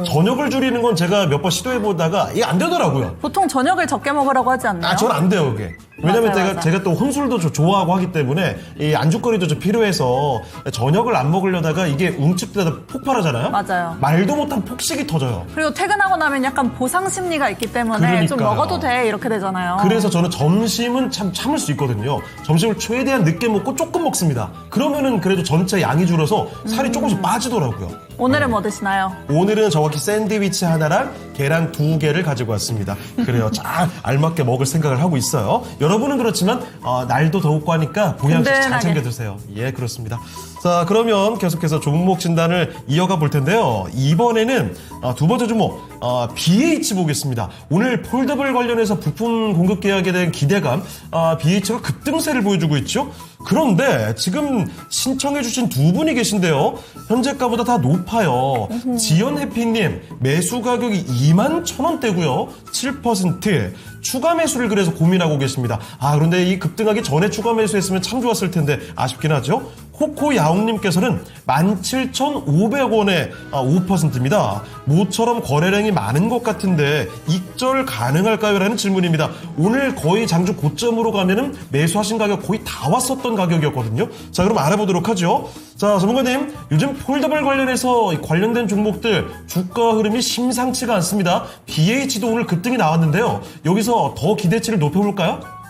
저녁을 줄이는 건 제가 몇 번 시도해보다가 이게 안 되더라고요. 보통 저녁을 적게 먹으라고 하지 않나요? 전 안 돼요, 그게. 왜냐면 맞아요. 제가 또 혼술도 좋아하고 하기 때문에 이 안주거리도 좀 필요해서 저녁을 안 먹으려다가 이게 움츠리다 폭발하잖아요? 맞아요. 말도 못한 폭식이 터져요. 그리고 퇴근하고 나면 약간 보상 심리가 있기 때문에 좀 그러니까요. 먹어도 돼 이렇게 되잖아요. 그래서 저는 점심은 참 참을 수 있거든요. 점심을 최대한 늦게 먹고 조금 먹습니다. 그러면은 그래도 전체 양이 줄어서 살이 조금씩 빠지더라고요. 오늘은 뭐 드시나요? 오늘은 정확히 샌드위치 하나랑 계란 2개를 가지고 왔습니다. 그래요. 잘 알맞게 먹을 생각을 하고 있어요. 여러분은 그렇지만 날도 덥고 하니까 보양식 잘 든든하게. 챙겨 드세요. 예, 그렇습니다. 자, 그러면 계속해서 종목 진단을 이어가 볼 텐데요. 이번에는 두 번째 종목 BH 보겠습니다. 오늘 폴더블 관련해서 부품 공급 계약에 대한 기대감, BH가 급등세를 보여주고 있죠. 그런데 지금 신청해주신 두 분이 계신데요. 현재가보다 다 높아요. 지연해피님 매수 가격이 21,000원대고요. 7% 추가 매수를 그래서 고민하고 계십니다. 그런데 이 급등하기 전에 추가 매수했으면 참 좋았을 텐데 아쉽긴 하죠. 코코야옹님께서는 17,500원에 5%입니다. 모처럼 거래량이 많은 것 같은데 입절 가능할까요? 라는 질문입니다. 오늘 거의 장주 고점으로 가면은 매수하신 가격 거의 다 왔었던 가격이었거든요. 자, 그럼 알아보도록 하죠. 자, 전문가님, 요즘 폴더블 관련해서 관련된 종목들 주가 흐름이 심상치가 않습니다. BH도 오늘 급등이 나왔는데요. 여기서 더 기대치를 높여볼까요?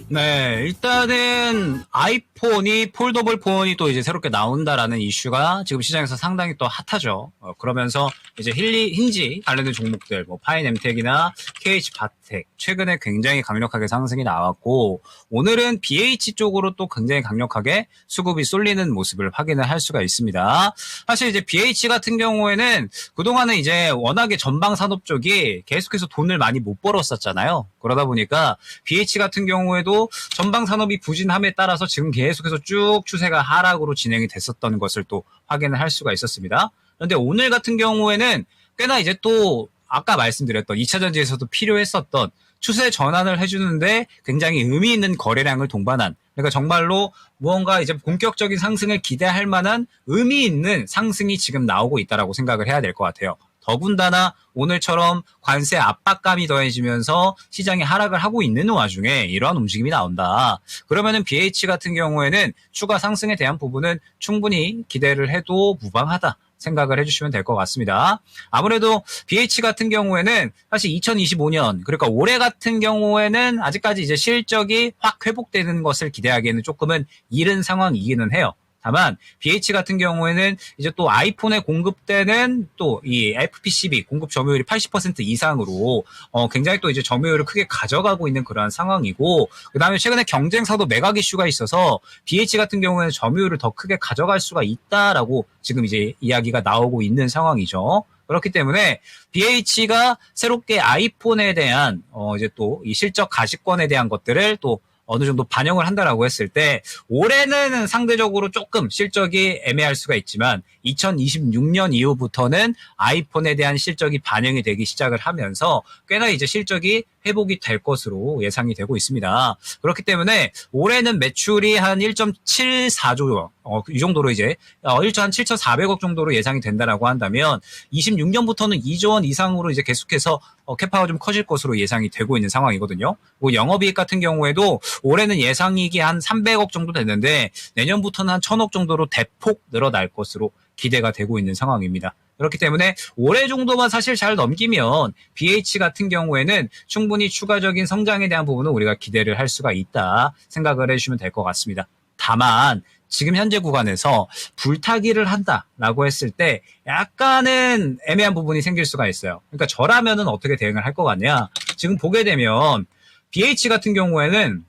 네, 일단은 아이폰이 폴더블 폰이 또 이제 새롭게 나온다라는 이슈가 지금 시장에서 상당히 또 핫하죠. 그러면서 이제 힌지 관련된 종목들, 뭐 파인엠텍이나 KH 바텍 최근에 굉장히 강력하게 상승이 나왔고 오늘은 BH 쪽으로 또 굉장히 강력하게 수급이 쏠리는 모습을 확인을 할 수가 있습니다. 사실 이제 BH 같은 경우에는 그동안은 이제 워낙에 전방 산업 쪽이 계속해서 돈을 많이 못 벌었었잖아요. 그러다 보니까 BH 같은 경우에도 전방 산업이 부진함에 따라서 지금 계속해서 쭉 추세가 하락으로 진행이 됐었던 것을 또 확인을 할 수가 있었습니다. 그런데 오늘 같은 경우에는 꽤나 이제 또 아까 말씀드렸던 2차 전지에서도 필요했었던 추세 전환을 해주는데 굉장히 의미 있는 거래량을 동반한, 그러니까 정말로 무언가 이제 본격적인 상승을 기대할 만한 의미 있는 상승이 지금 나오고 있다라고 생각을 해야 될 것 같아요. 더군다나 오늘처럼 관세 압박감이 더해지면서 시장이 하락을 하고 있는 와중에 이러한 움직임이 나온다. 그러면은 BH 같은 경우에는 추가 상승에 대한 부분은 충분히 기대를 해도 무방하다 생각을 해주시면 될 것 같습니다. 아무래도 BH 같은 경우에는 사실 2025년, 그러니까 올해 같은 경우에는 아직까지 이제 실적이 확 회복되는 것을 기대하기에는 조금은 이른 상황이기는 해요. 다만 BH 같은 경우에는 이제 또 아이폰에 공급되는 또 이 FPCB 공급 점유율이 80% 이상으로 굉장히 또 이제 점유율을 크게 가져가고 있는 그러한 상황이고, 그다음에 최근에 경쟁사도 매각 이슈가 있어서 BH 같은 경우에는 점유율을 더 크게 가져갈 수가 있다라고 지금 이제 이야기가 나오고 있는 상황이죠. 그렇기 때문에 BH가 새롭게 아이폰에 대한 이제 또 이 실적 가시권에 대한 것들을 또 어느 정도 반영을 한다라고 했을 때 올해는 상대적으로 조금 실적이 애매할 수가 있지만 2026년 이후부터는 아이폰에 대한 실적이 반영이 되기 시작을 하면서 꽤나 이제 실적이 회복이 될 것으로 예상이 되고 있습니다. 그렇기 때문에 올해는 매출이 한 1.74조 이 정도로 이제 1조 한 7,400억 정도로 예상이 된다라고 한다면 26년부터는 2조 원 이상으로 이제 계속해서 캐파가 좀 커질 것으로 예상이 되고 있는 상황이거든요. 뭐 영업이익 같은 경우에도 올해는 예상이익이 한 300억 정도 됐는데 내년부터는 한 1,000억 정도로 대폭 늘어날 것으로 기대가 되고 있는 상황입니다. 그렇기 때문에 올해 정도만 사실 잘 넘기면 BH 같은 경우에는 충분히 추가적인 성장에 대한 부분은 우리가 기대를 할 수가 있다 생각을 해주시면 될 것 같습니다. 다만 지금 현재 구간에서 불타기를 한다라고 했을 때 약간은 애매한 부분이 생길 수가 있어요. 그러니까 저라면은 어떻게 대응을 할 것 같냐. 지금 보게 되면 BH 같은 경우에는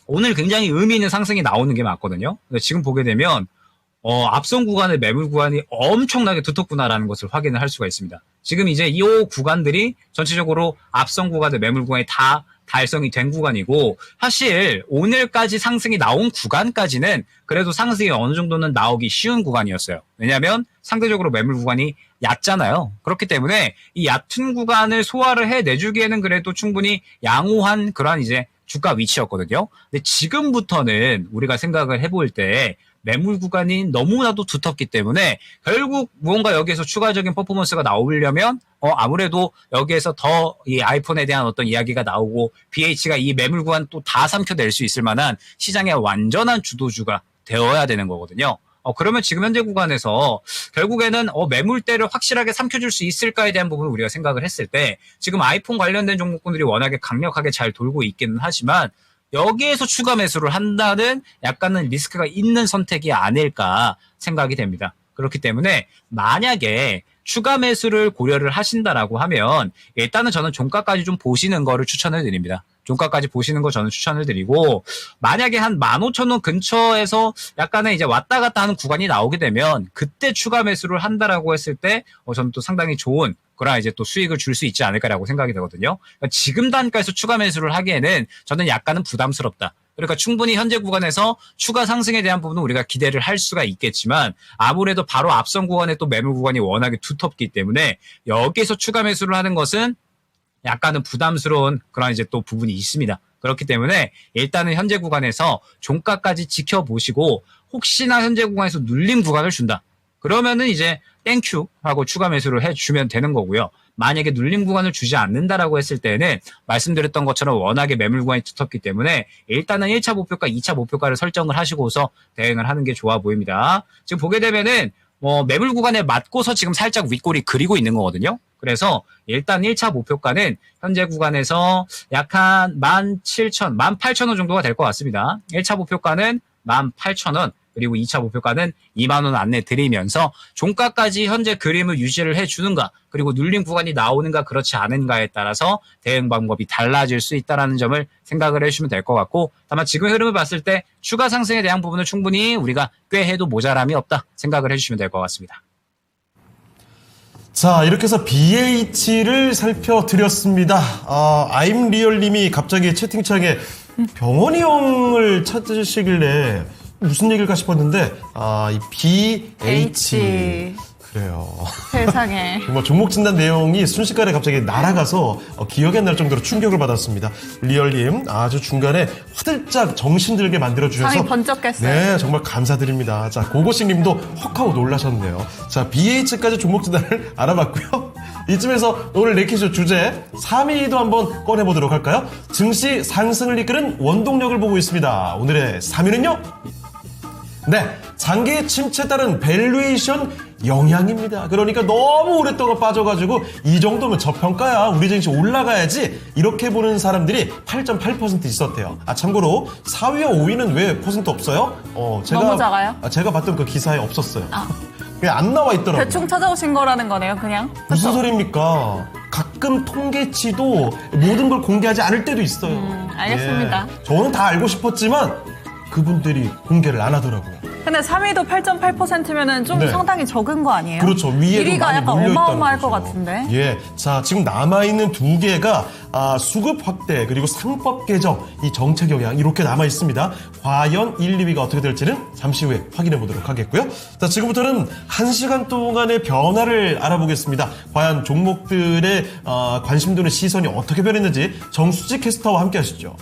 오늘 굉장히 의미 있는 상승이 나오는 게 맞거든요. 근데 지금 보게 되면 앞선 구간의 매물 구간이 엄청나게 두텁구나라는 것을 확인을 할 수가 있습니다. 지금 이제 이 구간들이 전체적으로 앞선 구간의 매물 구간이 다 달성이 된 구간이고, 사실 오늘까지 상승이 나온 구간까지는 그래도 상승이 어느 정도는 나오기 쉬운 구간이었어요. 왜냐하면 상대적으로 매물 구간이 얕잖아요. 그렇기 때문에 이 얕은 구간을 소화를 해내주기에는 그래도 충분히 양호한 그러한 이제 주가 위치였거든요. 근데 지금부터는 우리가 생각을 해볼 때 매물 구간이 너무나도 두텁기 때문에 결국 무언가 여기에서 추가적인 퍼포먼스가 나오려면 아무래도 여기에서 더 이 아이폰에 대한 어떤 이야기가 나오고 BH가 이 매물 구간 또 다 삼켜낼 수 있을 만한 시장의 완전한 주도주가 되어야 되는 거거든요. 그러면 지금 현재 구간에서 결국에는 매물대를 확실하게 삼켜줄 수 있을까에 대한 부분을 우리가 생각을 했을 때 지금 아이폰 관련된 종목군들이 워낙에 강력하게 잘 돌고 있기는 하지만 여기에서 추가 매수를 한다는 약간은 리스크가 있는 선택이 아닐까 생각이 됩니다. 그렇기 때문에 만약에 추가 매수를 고려를 하신다라고 하면 일단은 저는 종가까지 좀 보시는 거를 추천을 드립니다. 종가까지 보시는 거 저는 추천을 드리고, 만약에 한 15,000원 근처에서 약간의 이제 왔다 갔다 하는 구간이 나오게 되면 그때 추가 매수를 한다라고 했을 때 저는 또 상당히 좋은 그런 이제 또 수익을 줄 수 있지 않을까라고 생각이 되거든요. 그러니까 지금 단가에서 추가 매수를 하기에는 저는 약간은 부담스럽다. 그러니까 충분히 현재 구간에서 추가 상승에 대한 부분은 우리가 기대를 할 수가 있겠지만 아무래도 바로 앞선 구간에 또 매물 구간이 워낙에 두텁기 때문에 여기에서 추가 매수를 하는 것은 약간은 부담스러운 그런 이제 또 부분이 있습니다. 그렇기 때문에 일단은 현재 구간에서 종가까지 지켜보시고 혹시나 현재 구간에서 눌림 구간을 준다. 그러면은 이제 땡큐 하고 추가 매수를 해주면 되는 거고요. 만약에 눌림 구간을 주지 않는다라고 했을 때는 말씀드렸던 것처럼 워낙에 매물 구간이 두텁기 때문에 일단은 1차 목표가, 2차 목표가를 설정을 하시고서 대응을 하는 게 좋아 보입니다. 지금 보게 되면은 매물 구간에 맞고서 지금 살짝 윗골이 그리고 있는 거거든요. 그래서 일단 1차 목표가는 현재 구간에서 약 한 18,000원 정도가 될 것 같습니다. 1차 목표가는 18,000원, 그리고 2차 목표가는 2만 원 안내 드리면서 종가까지 현재 그림을 유지를 해주는가, 그리고 눌림 구간이 나오는가 그렇지 않은가에 따라서 대응 방법이 달라질 수 있다는 점을 생각을 해주시면 될 것 같고, 다만 지금 흐름을 봤을 때 추가 상승에 대한 부분은 충분히 우리가 꽤 해도 모자람이 없다 생각을 해주시면 될 것 같습니다. 자, 이렇게 해서 BH를 살펴드렸습니다. 아임리얼님이 갑자기 채팅창에 병원이 형을 찾으시길래 무슨 얘기일까 싶었는데, 이 BH. 그래요. 세상에. 정말 종목 진단 내용이 순식간에 갑자기 날아가서 기억이 안 날 정도로 충격을 받았습니다. 리얼님, 아주 중간에 화들짝 정신들게 만들어주셔서. 상이 번쩍했어요. 네, 정말 감사드립니다. 자, 고고식 님도 헉하고 놀라셨네요. 자, BH까지 종목 진단을 알아봤고요. 이쯤에서 오늘 레키쇼 주제 3위도 한번 꺼내보도록 할까요? 증시 상승을 이끄는 원동력을 보고 있습니다. 오늘의 3위는요? 네, 장기 침체에 따른 밸류에이션 영향입니다. 그러니까 너무 오랫동안 빠져가지고 이 정도면 저평가야, 우리 증시 올라가야지, 이렇게 보는 사람들이 8.8% 있었대요. 참고로 4위와 5위는 왜 퍼센트 없어요? 너무 작아요? 제가 봤던 그 기사에 없었어요. 그냥 안 나와 있더라고요. 대충 찾아오신 거라는 거네요, 그냥. 무슨 소리입니까? 가끔 통계치도 모든 걸 공개하지 않을 때도 있어요. 알겠습니다. 예, 저는 다 알고 싶었지만 그분들이 공개를 안 하더라고요. 근데 3위도 8.8%면은 좀 네. 상당히 적은 거 아니에요? 그렇죠. 위에도 1위가 많이 약간 몰려있다는 어마어마할 거죠. 것 같은데. 예. 자, 지금 남아있는 두 개가 수급 확대 그리고 상법 개정, 이 정책 영향 이렇게 남아 있습니다. 과연 1, 2위가 어떻게 될지는 잠시 후에 확인해 보도록 하겠고요. 자, 지금부터는 1시간 동안의 변화를 알아보겠습니다. 과연 종목들의 관심도는 시선이 어떻게 변했는지 정수지 캐스터와 함께 하시죠.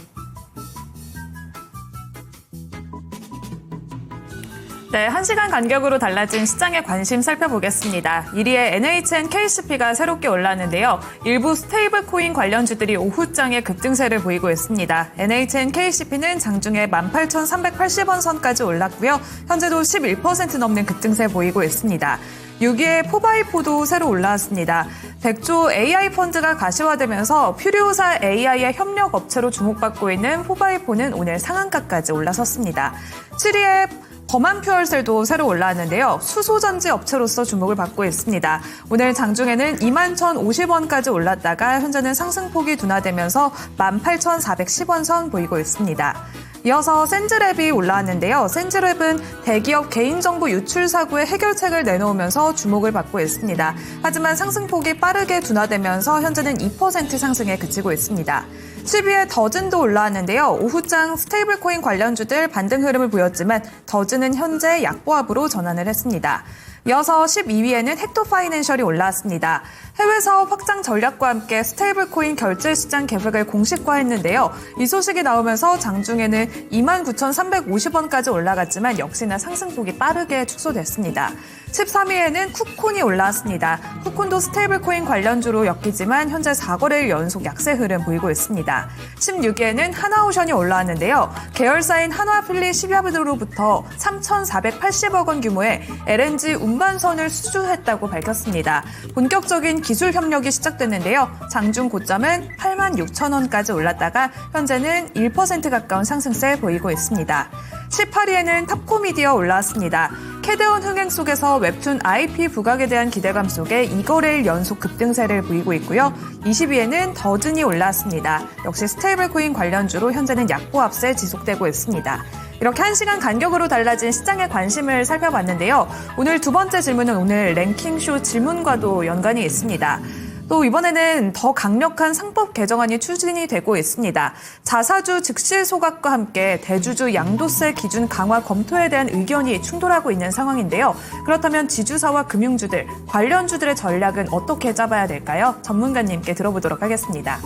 네, 1시간 간격으로 달라진 시장의 관심 살펴보겠습니다. 1위에 NHN KCP가 새롭게 올랐는데요. 일부 스테이블 코인 관련주들이 오후장에 급등세를 보이고 있습니다. NHN KCP는 장중에 18,380원 선까지 올랐고요. 현재도 11% 넘는 급등세 보이고 있습니다. 6위에 포바이포도 새로 올라왔습니다. 백조 AI 펀드가 가시화되면서 퓨리오사 AI의 협력 업체로 주목받고 있는 포바이포는 오늘 상한가까지 올라섰습니다. 7위에 범한퓨얼셀도 새로 올라왔는데요. 수소전지 업체로서 주목을 받고 있습니다. 오늘 장중에는 21,050원까지 올랐다가 현재는 상승폭이 둔화되면서 18,410원 선 보이고 있습니다. 이어서 센즈랩이 올라왔는데요. 센즈랩은 대기업 개인정보 유출 사고의 해결책을 내놓으면서 주목을 받고 있습니다. 하지만 상승폭이 빠르게 둔화되면서 현재는 2% 상승에 그치고 있습니다. 10위에 더즌도 올라왔는데요. 오후장 스테이블코인 관련주들 반등 흐름을 보였지만 더즌은 현재 약보합으로 전환을 했습니다. 이어서 12위에는 헥토파이낸셜이 올라왔습니다. 해외 사업 확장 전략과 함께 스테이블코인 결제 시장 계획을 공식화했는데요. 이 소식이 나오면서 장중에는 29,350원까지 올라갔지만 역시나 상승폭이 빠르게 축소됐습니다. 13위에는 쿠콘이 올라왔습니다. 쿠콘도 스테이블코인 관련주로 엮이지만 현재 4거래일 연속 약세 흐름 보이고 있습니다. 16위에는 하나오션이 올라왔는데요. 계열사인 한화필리 12합으로부터 3,480억 원 규모의 LNG 운반선을 수주했다고 밝혔습니다. 본격적인 기술 협력이 시작됐는데요. 장중 고점은 86,000원까지 올랐다가 현재는 1% 가까운 상승세 보이고 있습니다. 18위에는 탑코미디어 올라왔습니다. 캐대원 흥행 속에서 웹툰 IP 부각에 대한 기대감 속에 2거래일 연속 급등세를 보이고 있고요. 20위에는 더든이 올라왔습니다. 역시 스테이블 코인 관련주로 현재는 약보합세 지속되고 있습니다. 이렇게 1시간 간격으로 달라진 시장의 관심을 살펴봤는데요. 오늘 두 번째 질문은 오늘 랭킹쇼 질문과도 연관이 있습니다. 또 이번에는 더 강력한 상법 개정안이 추진이 되고 있습니다. 자사주 즉시 소각과 함께 대주주 양도세 기준 강화 검토에 대한 의견이 충돌하고 있는 상황인데요. 그렇다면 지주사와 금융주들, 관련주들의 전략은 어떻게 잡아야 될까요? 전문가님께 들어보도록 하겠습니다.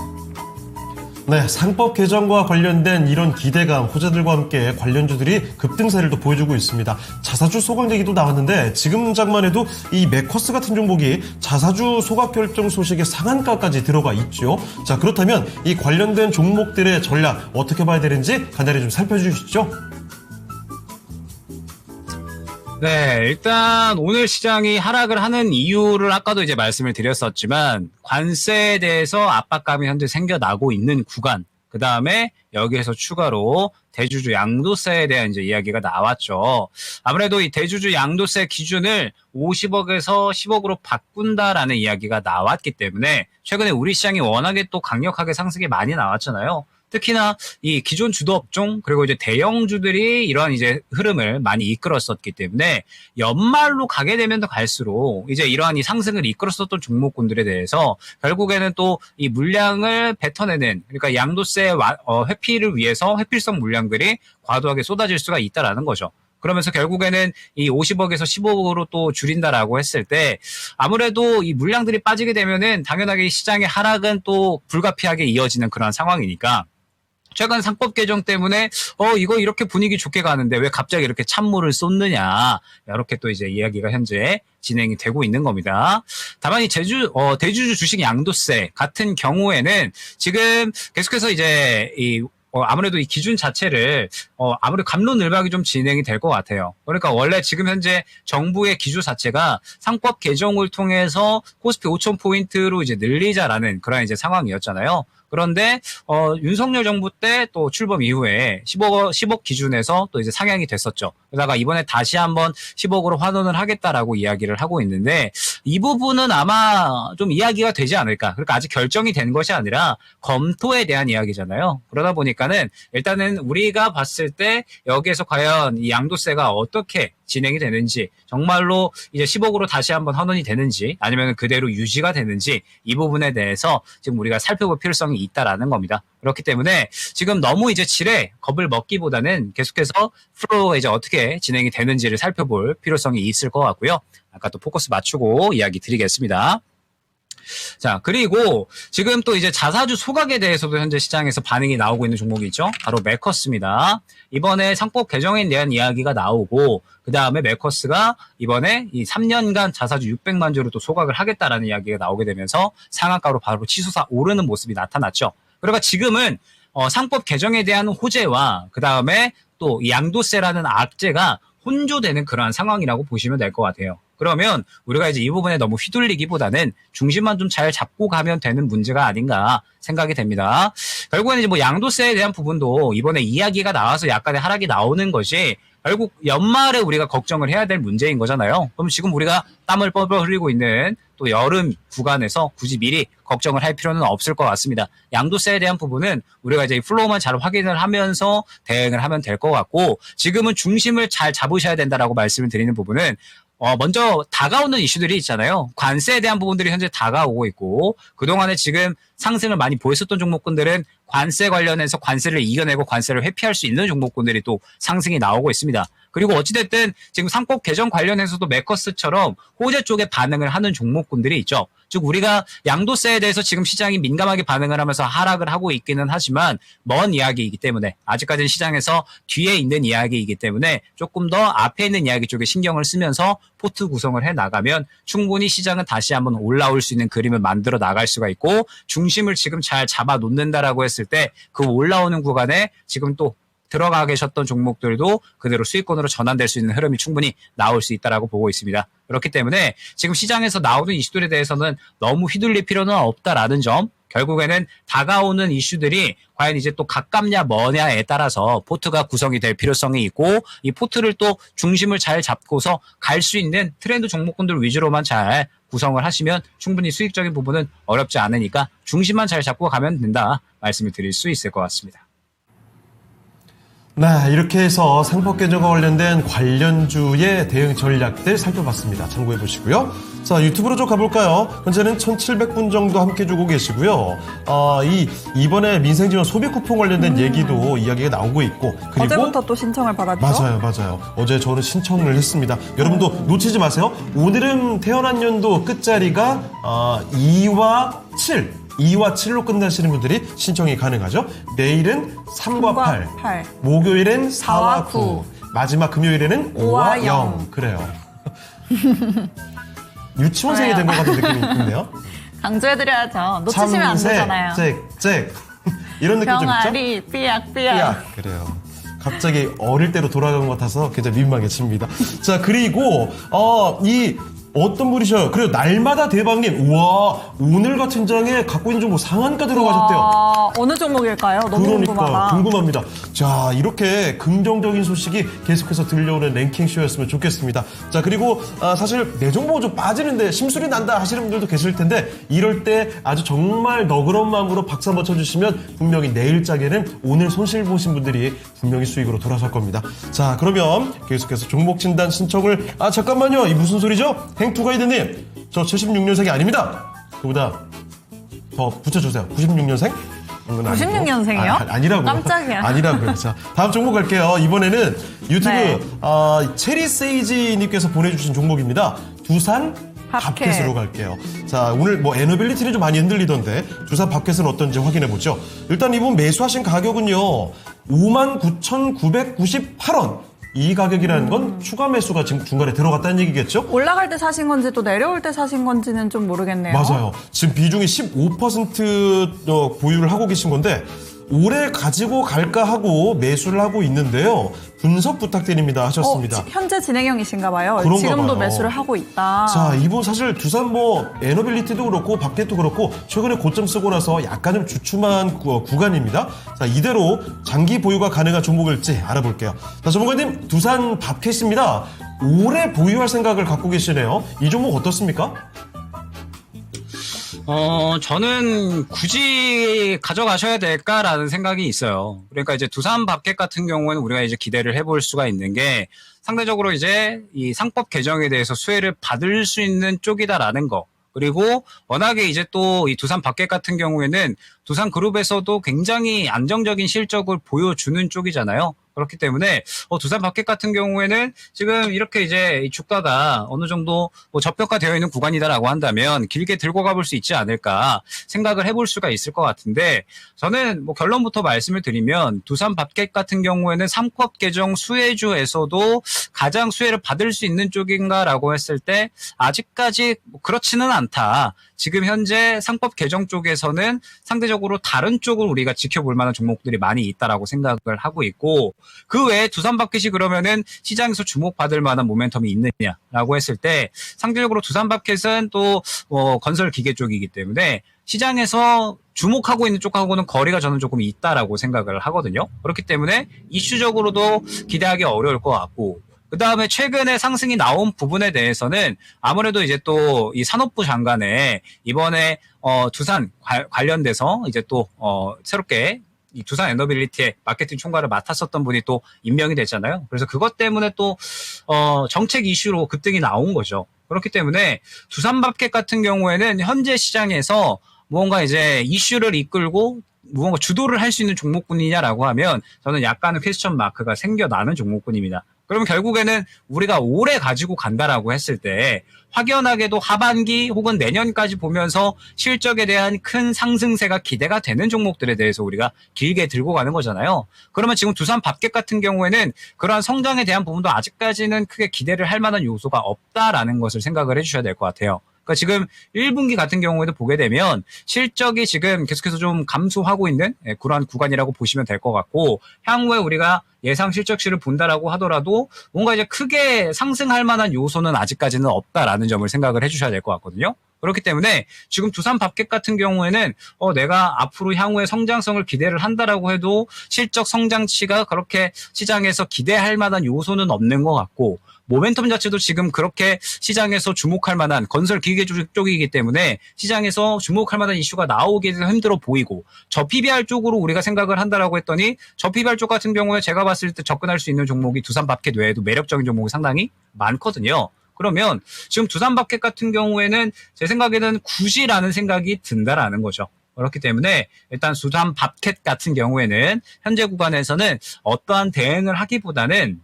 네, 상법 개정과 관련된 이런 기대감, 호재들과 함께 관련주들이 급등세를 또 보여주고 있습니다. 자사주 소각 얘기도 나왔는데 지금 장만 해도 이 메커스 같은 종목이 자사주 소각 결정 소식에 상한가까지 들어가 있죠. 자, 그렇다면 이 관련된 종목들의 전략 어떻게 봐야 되는지 간단히 좀 살펴주시죠. 네, 일단 오늘 시장이 하락을 하는 이유를 아까도 이제 말씀을 드렸었지만 관세에 대해서 압박감이 현재 생겨나고 있는 구간, 그 다음에 여기에서 추가로 대주주 양도세에 대한 이제 이야기가 나왔죠. 아무래도 이 대주주 양도세 기준을 50억에서 10억으로 바꾼다라는 이야기가 나왔기 때문에 최근에 우리 시장이 워낙에 또 강력하게 상승이 많이 나왔잖아요. 특히나 이 기존 주도 업종 그리고 이제 대형주들이 이러한 이제 흐름을 많이 이끌었었기 때문에 연말로 가게 되면 더 갈수록 이제 이러한 이 상승을 이끌었었던 종목군들에 대해서 결국에는 또 이 물량을 뱉어내는, 그러니까 양도세 회피를 위해서 회필성 물량들이 과도하게 쏟아질 수가 있다라는 거죠. 그러면서 결국에는 이 50억에서 15억으로 또 줄인다라고 했을 때 아무래도 이 물량들이 빠지게 되면은 당연하게 이 시장의 하락은 또 불가피하게 이어지는 그런 상황이니까 최근 상법 개정 때문에 이거 이렇게 분위기 좋게 가는데 왜 갑자기 이렇게 찬물을 쏟느냐, 이렇게 또 이제 이야기가 현재 진행이 되고 있는 겁니다. 다만 이 대주주 주식 양도세 같은 경우에는 지금 계속해서 이제 아무래도 이 기준 자체를 아무래도 갑론을박이 좀 진행이 될 것 같아요. 그러니까 원래 지금 현재 정부의 기조 자체가 상법 개정을 통해서 코스피 5,000포인트로 이제 늘리자라는 그런 이제 상황이었잖아요. 그런데 윤석열 정부 때 또 출범 이후에 10억 기준에서 또 이제 상향이 됐었죠. 그러다가 이번에 다시 한번 10억으로 환원을 하겠다라고 이야기를 하고 있는데 이 부분은 아마 좀 이야기가 되지 않을까. 그러니까 아직 결정이 된 것이 아니라 검토에 대한 이야기잖아요. 그러다 보니까는 일단은 우리가 봤을 때 여기에서 과연 이 양도세가 어떻게 진행이 되는지, 정말로 이제 10억으로 다시 한번 환원이 되는지 아니면 그대로 유지가 되는지 이 부분에 대해서 지금 우리가 살펴볼 필요성이 있다라는 겁니다. 그렇기 때문에 지금 너무 이제 지레 겁을 먹기보다는 계속해서 플로우가 이제 어떻게 진행이 되는지를 살펴볼 필요성이 있을 것 같고요. 아까 또 포커스 맞추고 이야기 드리겠습니다. 자, 그리고 지금 또 이제 자사주 소각에 대해서도 현재 시장에서 반응이 나오고 있는 종목이 있죠. 바로 메커스입니다. 이번에 상법 개정에 대한 이야기가 나오고 그 다음에 메커스가 이번에 이 3년간 자사주 600만 주를 또 소각을 하겠다라는 이야기가 나오게 되면서 상한가로 바로 치솟아 오르는 모습이 나타났죠. 그러니까 지금은 상법 개정에 대한 호재와 그 다음에 또 양도세라는 악재가 혼조되는 그러한 상황이라고 보시면 될 것 같아요. 그러면 우리가 이제 이 부분에 너무 휘둘리기보다는 중심만 좀 잘 잡고 가면 되는 문제가 아닌가 생각이 됩니다. 결국에는 이제 뭐 양도세에 대한 부분도 이번에 이야기가 나와서 약간의 하락이 나오는 것이 결국 연말에 우리가 걱정을 해야 될 문제인 거잖아요. 그럼 지금 우리가 땀을 뻘뻘 흘리고 있는 또 여름 구간에서 굳이 미리 걱정을 할 필요는 없을 것 같습니다. 양도세에 대한 부분은 우리가 이제 플로우만 잘 확인을 하면서 대응을 하면 될 것 같고, 지금은 중심을 잘 잡으셔야 된다라고 말씀을 드리는 부분은 먼저 다가오는 이슈들이 있잖아요. 관세에 대한 부분들이 현재 다가오고 있고, 그동안에 지금 상승을 많이 보였었던 종목군들은 관세 관련해서 관세를 이겨내고 관세를 회피할 수 있는 종목군들이 또 상승이 나오고 있습니다. 그리고 어찌됐든 지금 상법 개정 관련해서도 메커스처럼 호재 쪽에 반응을 하는 종목군들이 있죠. 즉 우리가 양도세에 대해서 지금 시장이 민감하게 반응을 하면서 하락을 하고 있기는 하지만 먼 이야기이기 때문에, 아직까지는 시장에서 뒤에 있는 이야기이기 때문에 조금 더 앞에 있는 이야기 쪽에 신경을 쓰면서 포트 구성을 해나가면 충분히 시장은 다시 한번 올라올 수 있는 그림을 만들어 나갈 수가 있고, 중심을 지금 잘 잡아 놓는다라고 했을 때 그 올라오는 구간에 지금 또 들어가 계셨던 종목들도 그대로 수익권으로 전환될 수 있는 흐름이 충분히 나올 수 있다라고 보고 있습니다. 그렇기 때문에 지금 시장에서 나오는 이슈들에 대해서는 너무 휘둘릴 필요는 없다라는 점, 결국에는 다가오는 이슈들이 과연 이제 또 가깝냐 머냐에 따라서 포트가 구성이 될 필요성이 있고 이 포트를 또 중심을 잘 잡고서 갈 수 있는 트렌드 종목군들 위주로만 잘 구성을 하시면 충분히 수익적인 부분은 어렵지 않으니까 중심만 잘 잡고 가면 된다 말씀을 드릴 수 있을 것 같습니다. 네, 이렇게 해서 상법 개정과 관련된 관련주의 대응 전략들 살펴봤습니다. 참고해 보시고요. 자, 유튜브로 좀 가볼까요? 현재는 1,700분 정도 함께 주고 계시고요. 이번에 민생지원 소비 쿠폰 관련된 얘기도 이야기가 나오고 있고. 그리고 어제부터 또 신청을 받았죠? 맞아요. 어제 저는 신청을 했습니다. 여러분도 놓치지 마세요. 오늘은 태어난 연도 끝자리가 2와 7. 2와 7로 끝나시는 분들이 신청이 가능하죠. 내일은 3과 8. 목요일엔 4와 9. 마지막 금요일에는 5와 0. 그래요. 유치원생이 된 것 같은 느낌이 있네요. 강조해드려야죠. 놓치시면 안 되잖아요. 잭. 이런 느낌 좀 있죠? 병아리, 삐약. 그래요. 갑자기 어릴 때로 돌아간 것 같아서 굉장히 민망해집니다. 자, 그리고 어떤 분이셔요? 그래요. 날마다 대박님. 우와, 오늘 같은 장에 갖고 있는 종목 상한가 들어가셨대요. 어느 종목일까요? 너무 궁금하다. 궁금합니다. 자, 이렇게 긍정적인 소식이 계속해서 들려오는 랭킹쇼였으면 좋겠습니다. 자, 그리고 사실 내 종목은 좀 빠지는데 심술이 난다 하시는 분들도 계실 텐데 이럴 때 아주 정말 너그러운 마음으로 박수 한번 쳐주시면 분명히 내일장에는 오늘 손실 보신 분들이 분명히 수익으로 돌아설 겁니다. 자, 그러면 계속해서 종목 진단 신청을 잠깐만요. 이 무슨 소리죠? 행투가이드님, 저 76년생이 아닙니다. 그보다 더 붙여주세요. 96년생? 96년생이요? 아니라고요. 깜짝이야. 아니라고요. 자, 다음 종목 갈게요. 이번에는 유튜브 체리세이지님께서 보내주신 종목입니다. 두산 밥캣으로 갈게요. 자, 오늘 에너빌리티는 좀 많이 흔들리던데 두산 밥캣은 어떤지 확인해보죠. 일단 이분 매수하신 가격은요. 59,998원. 이 가격이라는 건 추가 매수가 지금 중간에 들어갔다는 얘기겠죠? 올라갈 때 사신 건지 또 내려올 때 사신 건지는 좀 모르겠네요. 맞아요. 지금 비중이 15% 보유를 하고 계신 건데 올해 가지고 갈까 하고 매수를 하고 있는데요. 분석 부탁드립니다 하셨습니다. 현재 진행형이신가 봐요. 그런가 지금도 봐요. 매수를 하고 있다. 자, 이분 사실 두산 에너빌리티도 그렇고 밥캣도 그렇고 최근에 고점 쓰고 나서 약간 좀 주춤한 구간입니다. 자, 이대로 장기 보유가 가능한 종목일지 알아볼게요. 자, 전문가님, 두산 밥캣입니다. 오래 보유할 생각을 갖고 계시네요. 이 종목 어떻습니까? 저는 굳이 가져가셔야 될까라는 생각이 있어요. 그러니까 이제 두산 밥캣 같은 경우에는 우리가 이제 기대를 해볼 수가 있는 게 상대적으로 이제 이 상법 개정에 대해서 수혜를 받을 수 있는 쪽이다라는 거. 그리고 워낙에 이제 또 이 두산 밥캣 같은 경우에는 두산 그룹에서도 굉장히 안정적인 실적을 보여주는 쪽이잖아요. 그렇기 때문에 두산 밥캣 같은 경우에는 지금 이렇게 이제 이 주가가 어느 정도 저평가되어 있는 구간이다라고 한다면 길게 들고 가볼 수 있지 않을까 생각을 해볼 수가 있을 것 같은데 저는 결론부터 말씀을 드리면 두산 밥캣 같은 경우에는 상법 개정 수혜주에서도 가장 수혜를 받을 수 있는 쪽인가라고 했을 때 아직까지 그렇지는 않다. 지금 현재 상법 개정 쪽에서는 상대적으로 다른 쪽을 우리가 지켜볼 만한 종목들이 많이 있다라고 생각을 하고 있고 그 외에 두산 밥캣이 그러면은 시장에서 주목받을 만한 모멘텀이 있느냐라고 했을 때 상대적으로 두산 밥캣은 또 건설 기계 쪽이기 때문에 시장에서 주목하고 있는 쪽하고는 거리가 저는 조금 있다라고 생각을 하거든요. 그렇기 때문에 이슈적으로도 기대하기 어려울 것 같고 그 다음에 최근에 상승이 나온 부분에 대해서는 아무래도 이제 또 이 산업부 장관에 이번에 두산 관련돼서 이제 또 새롭게 이 두산 에너빌리티의 마케팅 총괄을 맡았었던 분이 또 임명이 됐잖아요. 그래서 그것 때문에 또 정책 이슈로 급등이 나온 거죠. 그렇기 때문에 두산 밥캣 같은 경우에는 현재 시장에서 무언가 이제 이슈를 이끌고 무언가 주도를 할 수 있는 종목군이냐라고 하면 저는 약간의 퀘스천 마크가 생겨나는 종목군입니다. 그러면 결국에는 우리가 오래 가지고 간다라고 했을 때 확연하게도 하반기 혹은 내년까지 보면서 실적에 대한 큰 상승세가 기대가 되는 종목들에 대해서 우리가 길게 들고 가는 거잖아요. 그러면 지금 두산 밥캣 같은 경우에는 그러한 성장에 대한 부분도 아직까지는 크게 기대를 할 만한 요소가 없다라는 것을 생각을 해주셔야 될 것 같아요. 그러니까 지금 1분기 같은 경우에도 보게 되면 실적이 지금 계속해서 좀 감소하고 있는 그러한 구간이라고 보시면 될 것 같고 향후에 우리가 예상 실적치를 본다라고 하더라도 뭔가 이제 크게 상승할 만한 요소는 아직까지는 없다라는 점을 생각을 해주셔야 될 것 같거든요. 그렇기 때문에 지금 두산 밥켓 같은 경우에는 내가 앞으로 향후에 성장성을 기대를 한다라고 해도 실적 성장치가 그렇게 시장에서 기대할 만한 요소는 없는 것 같고 모멘텀 자체도 지금 그렇게 시장에서 주목할 만한 건설 기계 쪽이기 때문에 시장에서 주목할 만한 이슈가 나오기도 힘들어 보이고 저 PBR 쪽으로 우리가 생각을 한다라고 했더니 저 PBR 쪽 같은 경우에 제가 봤을 때 접근할 수 있는 종목이 두산 밥켓 외에도 매력적인 종목이 상당히 많거든요. 그러면 지금 두산 밥켓 같은 경우에는 제 생각에는 굳이라는 생각이 든다라는 거죠. 그렇기 때문에 일단 두산 밥켓 같은 경우에는 현재 구간에서는 어떠한 대응을 하기보다는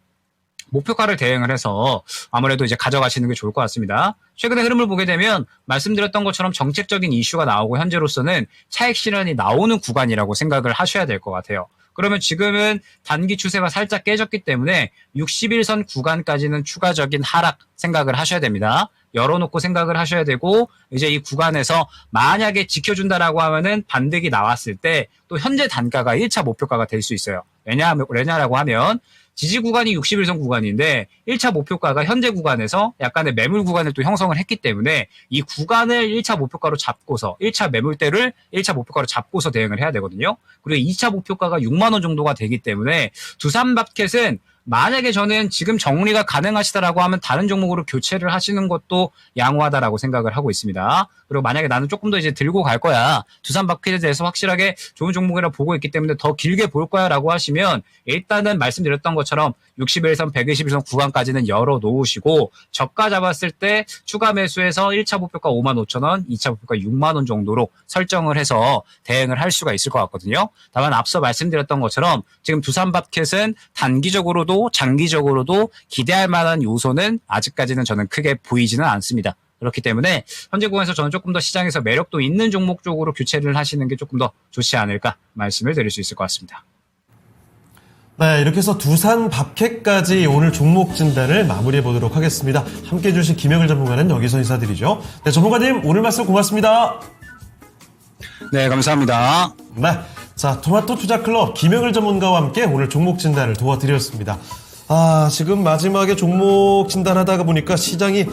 목표가를 대응을 해서 아무래도 이제 가져가시는 게 좋을 것 같습니다. 최근의 흐름을 보게 되면 말씀드렸던 것처럼 정책적인 이슈가 나오고 현재로서는 차익 실현이 나오는 구간이라고 생각을 하셔야 될 것 같아요. 그러면 지금은 단기 추세가 살짝 깨졌기 때문에 61선 구간까지는 추가적인 하락 생각을 하셔야 됩니다. 열어놓고 생각을 하셔야 되고 이제 이 구간에서 만약에 지켜준다라고 하면은 반등이 나왔을 때 또 현재 단가가 1차 목표가가 될 수 있어요. 왜냐라고 하면 지지 구간이 61선 구간인데 1차 목표가가 현재 구간에서 약간의 매물 구간을 또 형성을 했기 때문에 이 구간을 1차 목표가로 잡고서 1차 매물대를 1차 목표가로 잡고서 대응을 해야 되거든요. 그리고 2차 목표가가 6만 원 정도가 되기 때문에 두산 밥켓은 만약에 저는 지금 정리가 가능하시다라고 하면 다른 종목으로 교체를 하시는 것도 양호하다라고 생각을 하고 있습니다. 그리고 만약에 나는 조금 더 이제 들고 갈 거야. 두산 밥켓에 대해서 확실하게 좋은 종목이라 보고 있기 때문에 더 길게 볼 거야 라고 하시면 일단은 말씀드렸던 것처럼 61선, 121선 구간까지는 열어 놓으시고 저가 잡았을 때 추가 매수해서 1차 목표가 55,000원, 2차 목표가 6만 원 정도로 설정을 해서 대응을 할 수가 있을 것 같거든요. 다만 앞서 말씀드렸던 것처럼 지금 두산 밥켓은 단기적으로도 장기적으로도 기대할 만한 요소는 아직까지는 저는 크게 보이지는 않습니다. 그렇기 때문에 현재 구간에서 저는 조금 더 시장에서 매력도 있는 종목 쪽으로 교체를 하시는 게 조금 더 좋지 않을까 말씀을 드릴 수 있을 것 같습니다. 네, 이렇게 해서 두산 밥켓까지 오늘 종목 진단을 마무리해 보도록 하겠습니다. 함께해 주신 김영일 전문가는 여기서 인사드리죠. 네, 전문가님 오늘 말씀 고맙습니다. 네, 감사합니다. 네, 자 토마토 투자클럽 김영일 전문가와 함께 오늘 종목 진단을 도와드렸습니다. 지금 마지막에 종목 진단하다가 보니까 시장이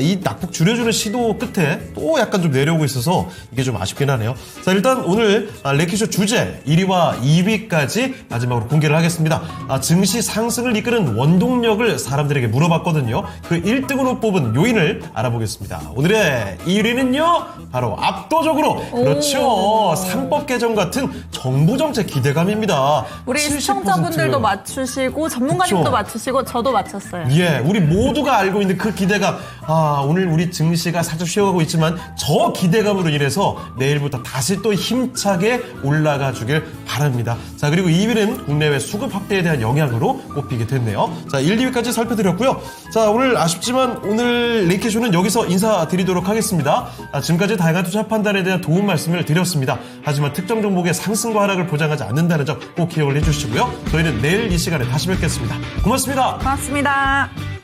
이 낙폭 줄여주는 시도 끝에 또 약간 좀 내려오고 있어서 이게 좀 아쉽긴 하네요. 자, 일단 오늘 랭킹쇼 주제 1위와 2위까지 마지막으로 공개를 하겠습니다. 증시 상승을 이끄는 원동력을 사람들에게 물어봤거든요. 그 1등으로 뽑은 요인을 알아보겠습니다. 오늘의 1위는요, 바로 압도적으로 그렇죠. 상법 개정 같은 정부 정책 기대감입니다. 우리 70%. 시청자분들도 맞추시고 전문가님도 맞추시고 저도 맞췄어요. 예, 우리 모두가 알고 있는 그 기대감. 오늘 우리 증시가 살짝 쉬어가고 있지만 저 기대감으로 인해서 내일부터 다시 또 힘차게 올라가 주길 바랍니다. 자, 그리고 2위는 국내외 수급 확대에 대한 영향으로 꼽히게 됐네요. 자, 1, 2위까지 살펴드렸고요. 자, 오늘 아쉽지만 오늘 랭킹쇼는 여기서 인사드리도록 하겠습니다. 지금까지 다양한 투자 판단에 대한 도움 말씀을 드렸습니다. 하지만 특정 종목의 상승과 하락을 보장하지 않는다는 점 꼭 기억을 해주시고요. 저희는 내일 이 시간에 다시 뵙겠습니다. 고맙습니다. 고맙습니다.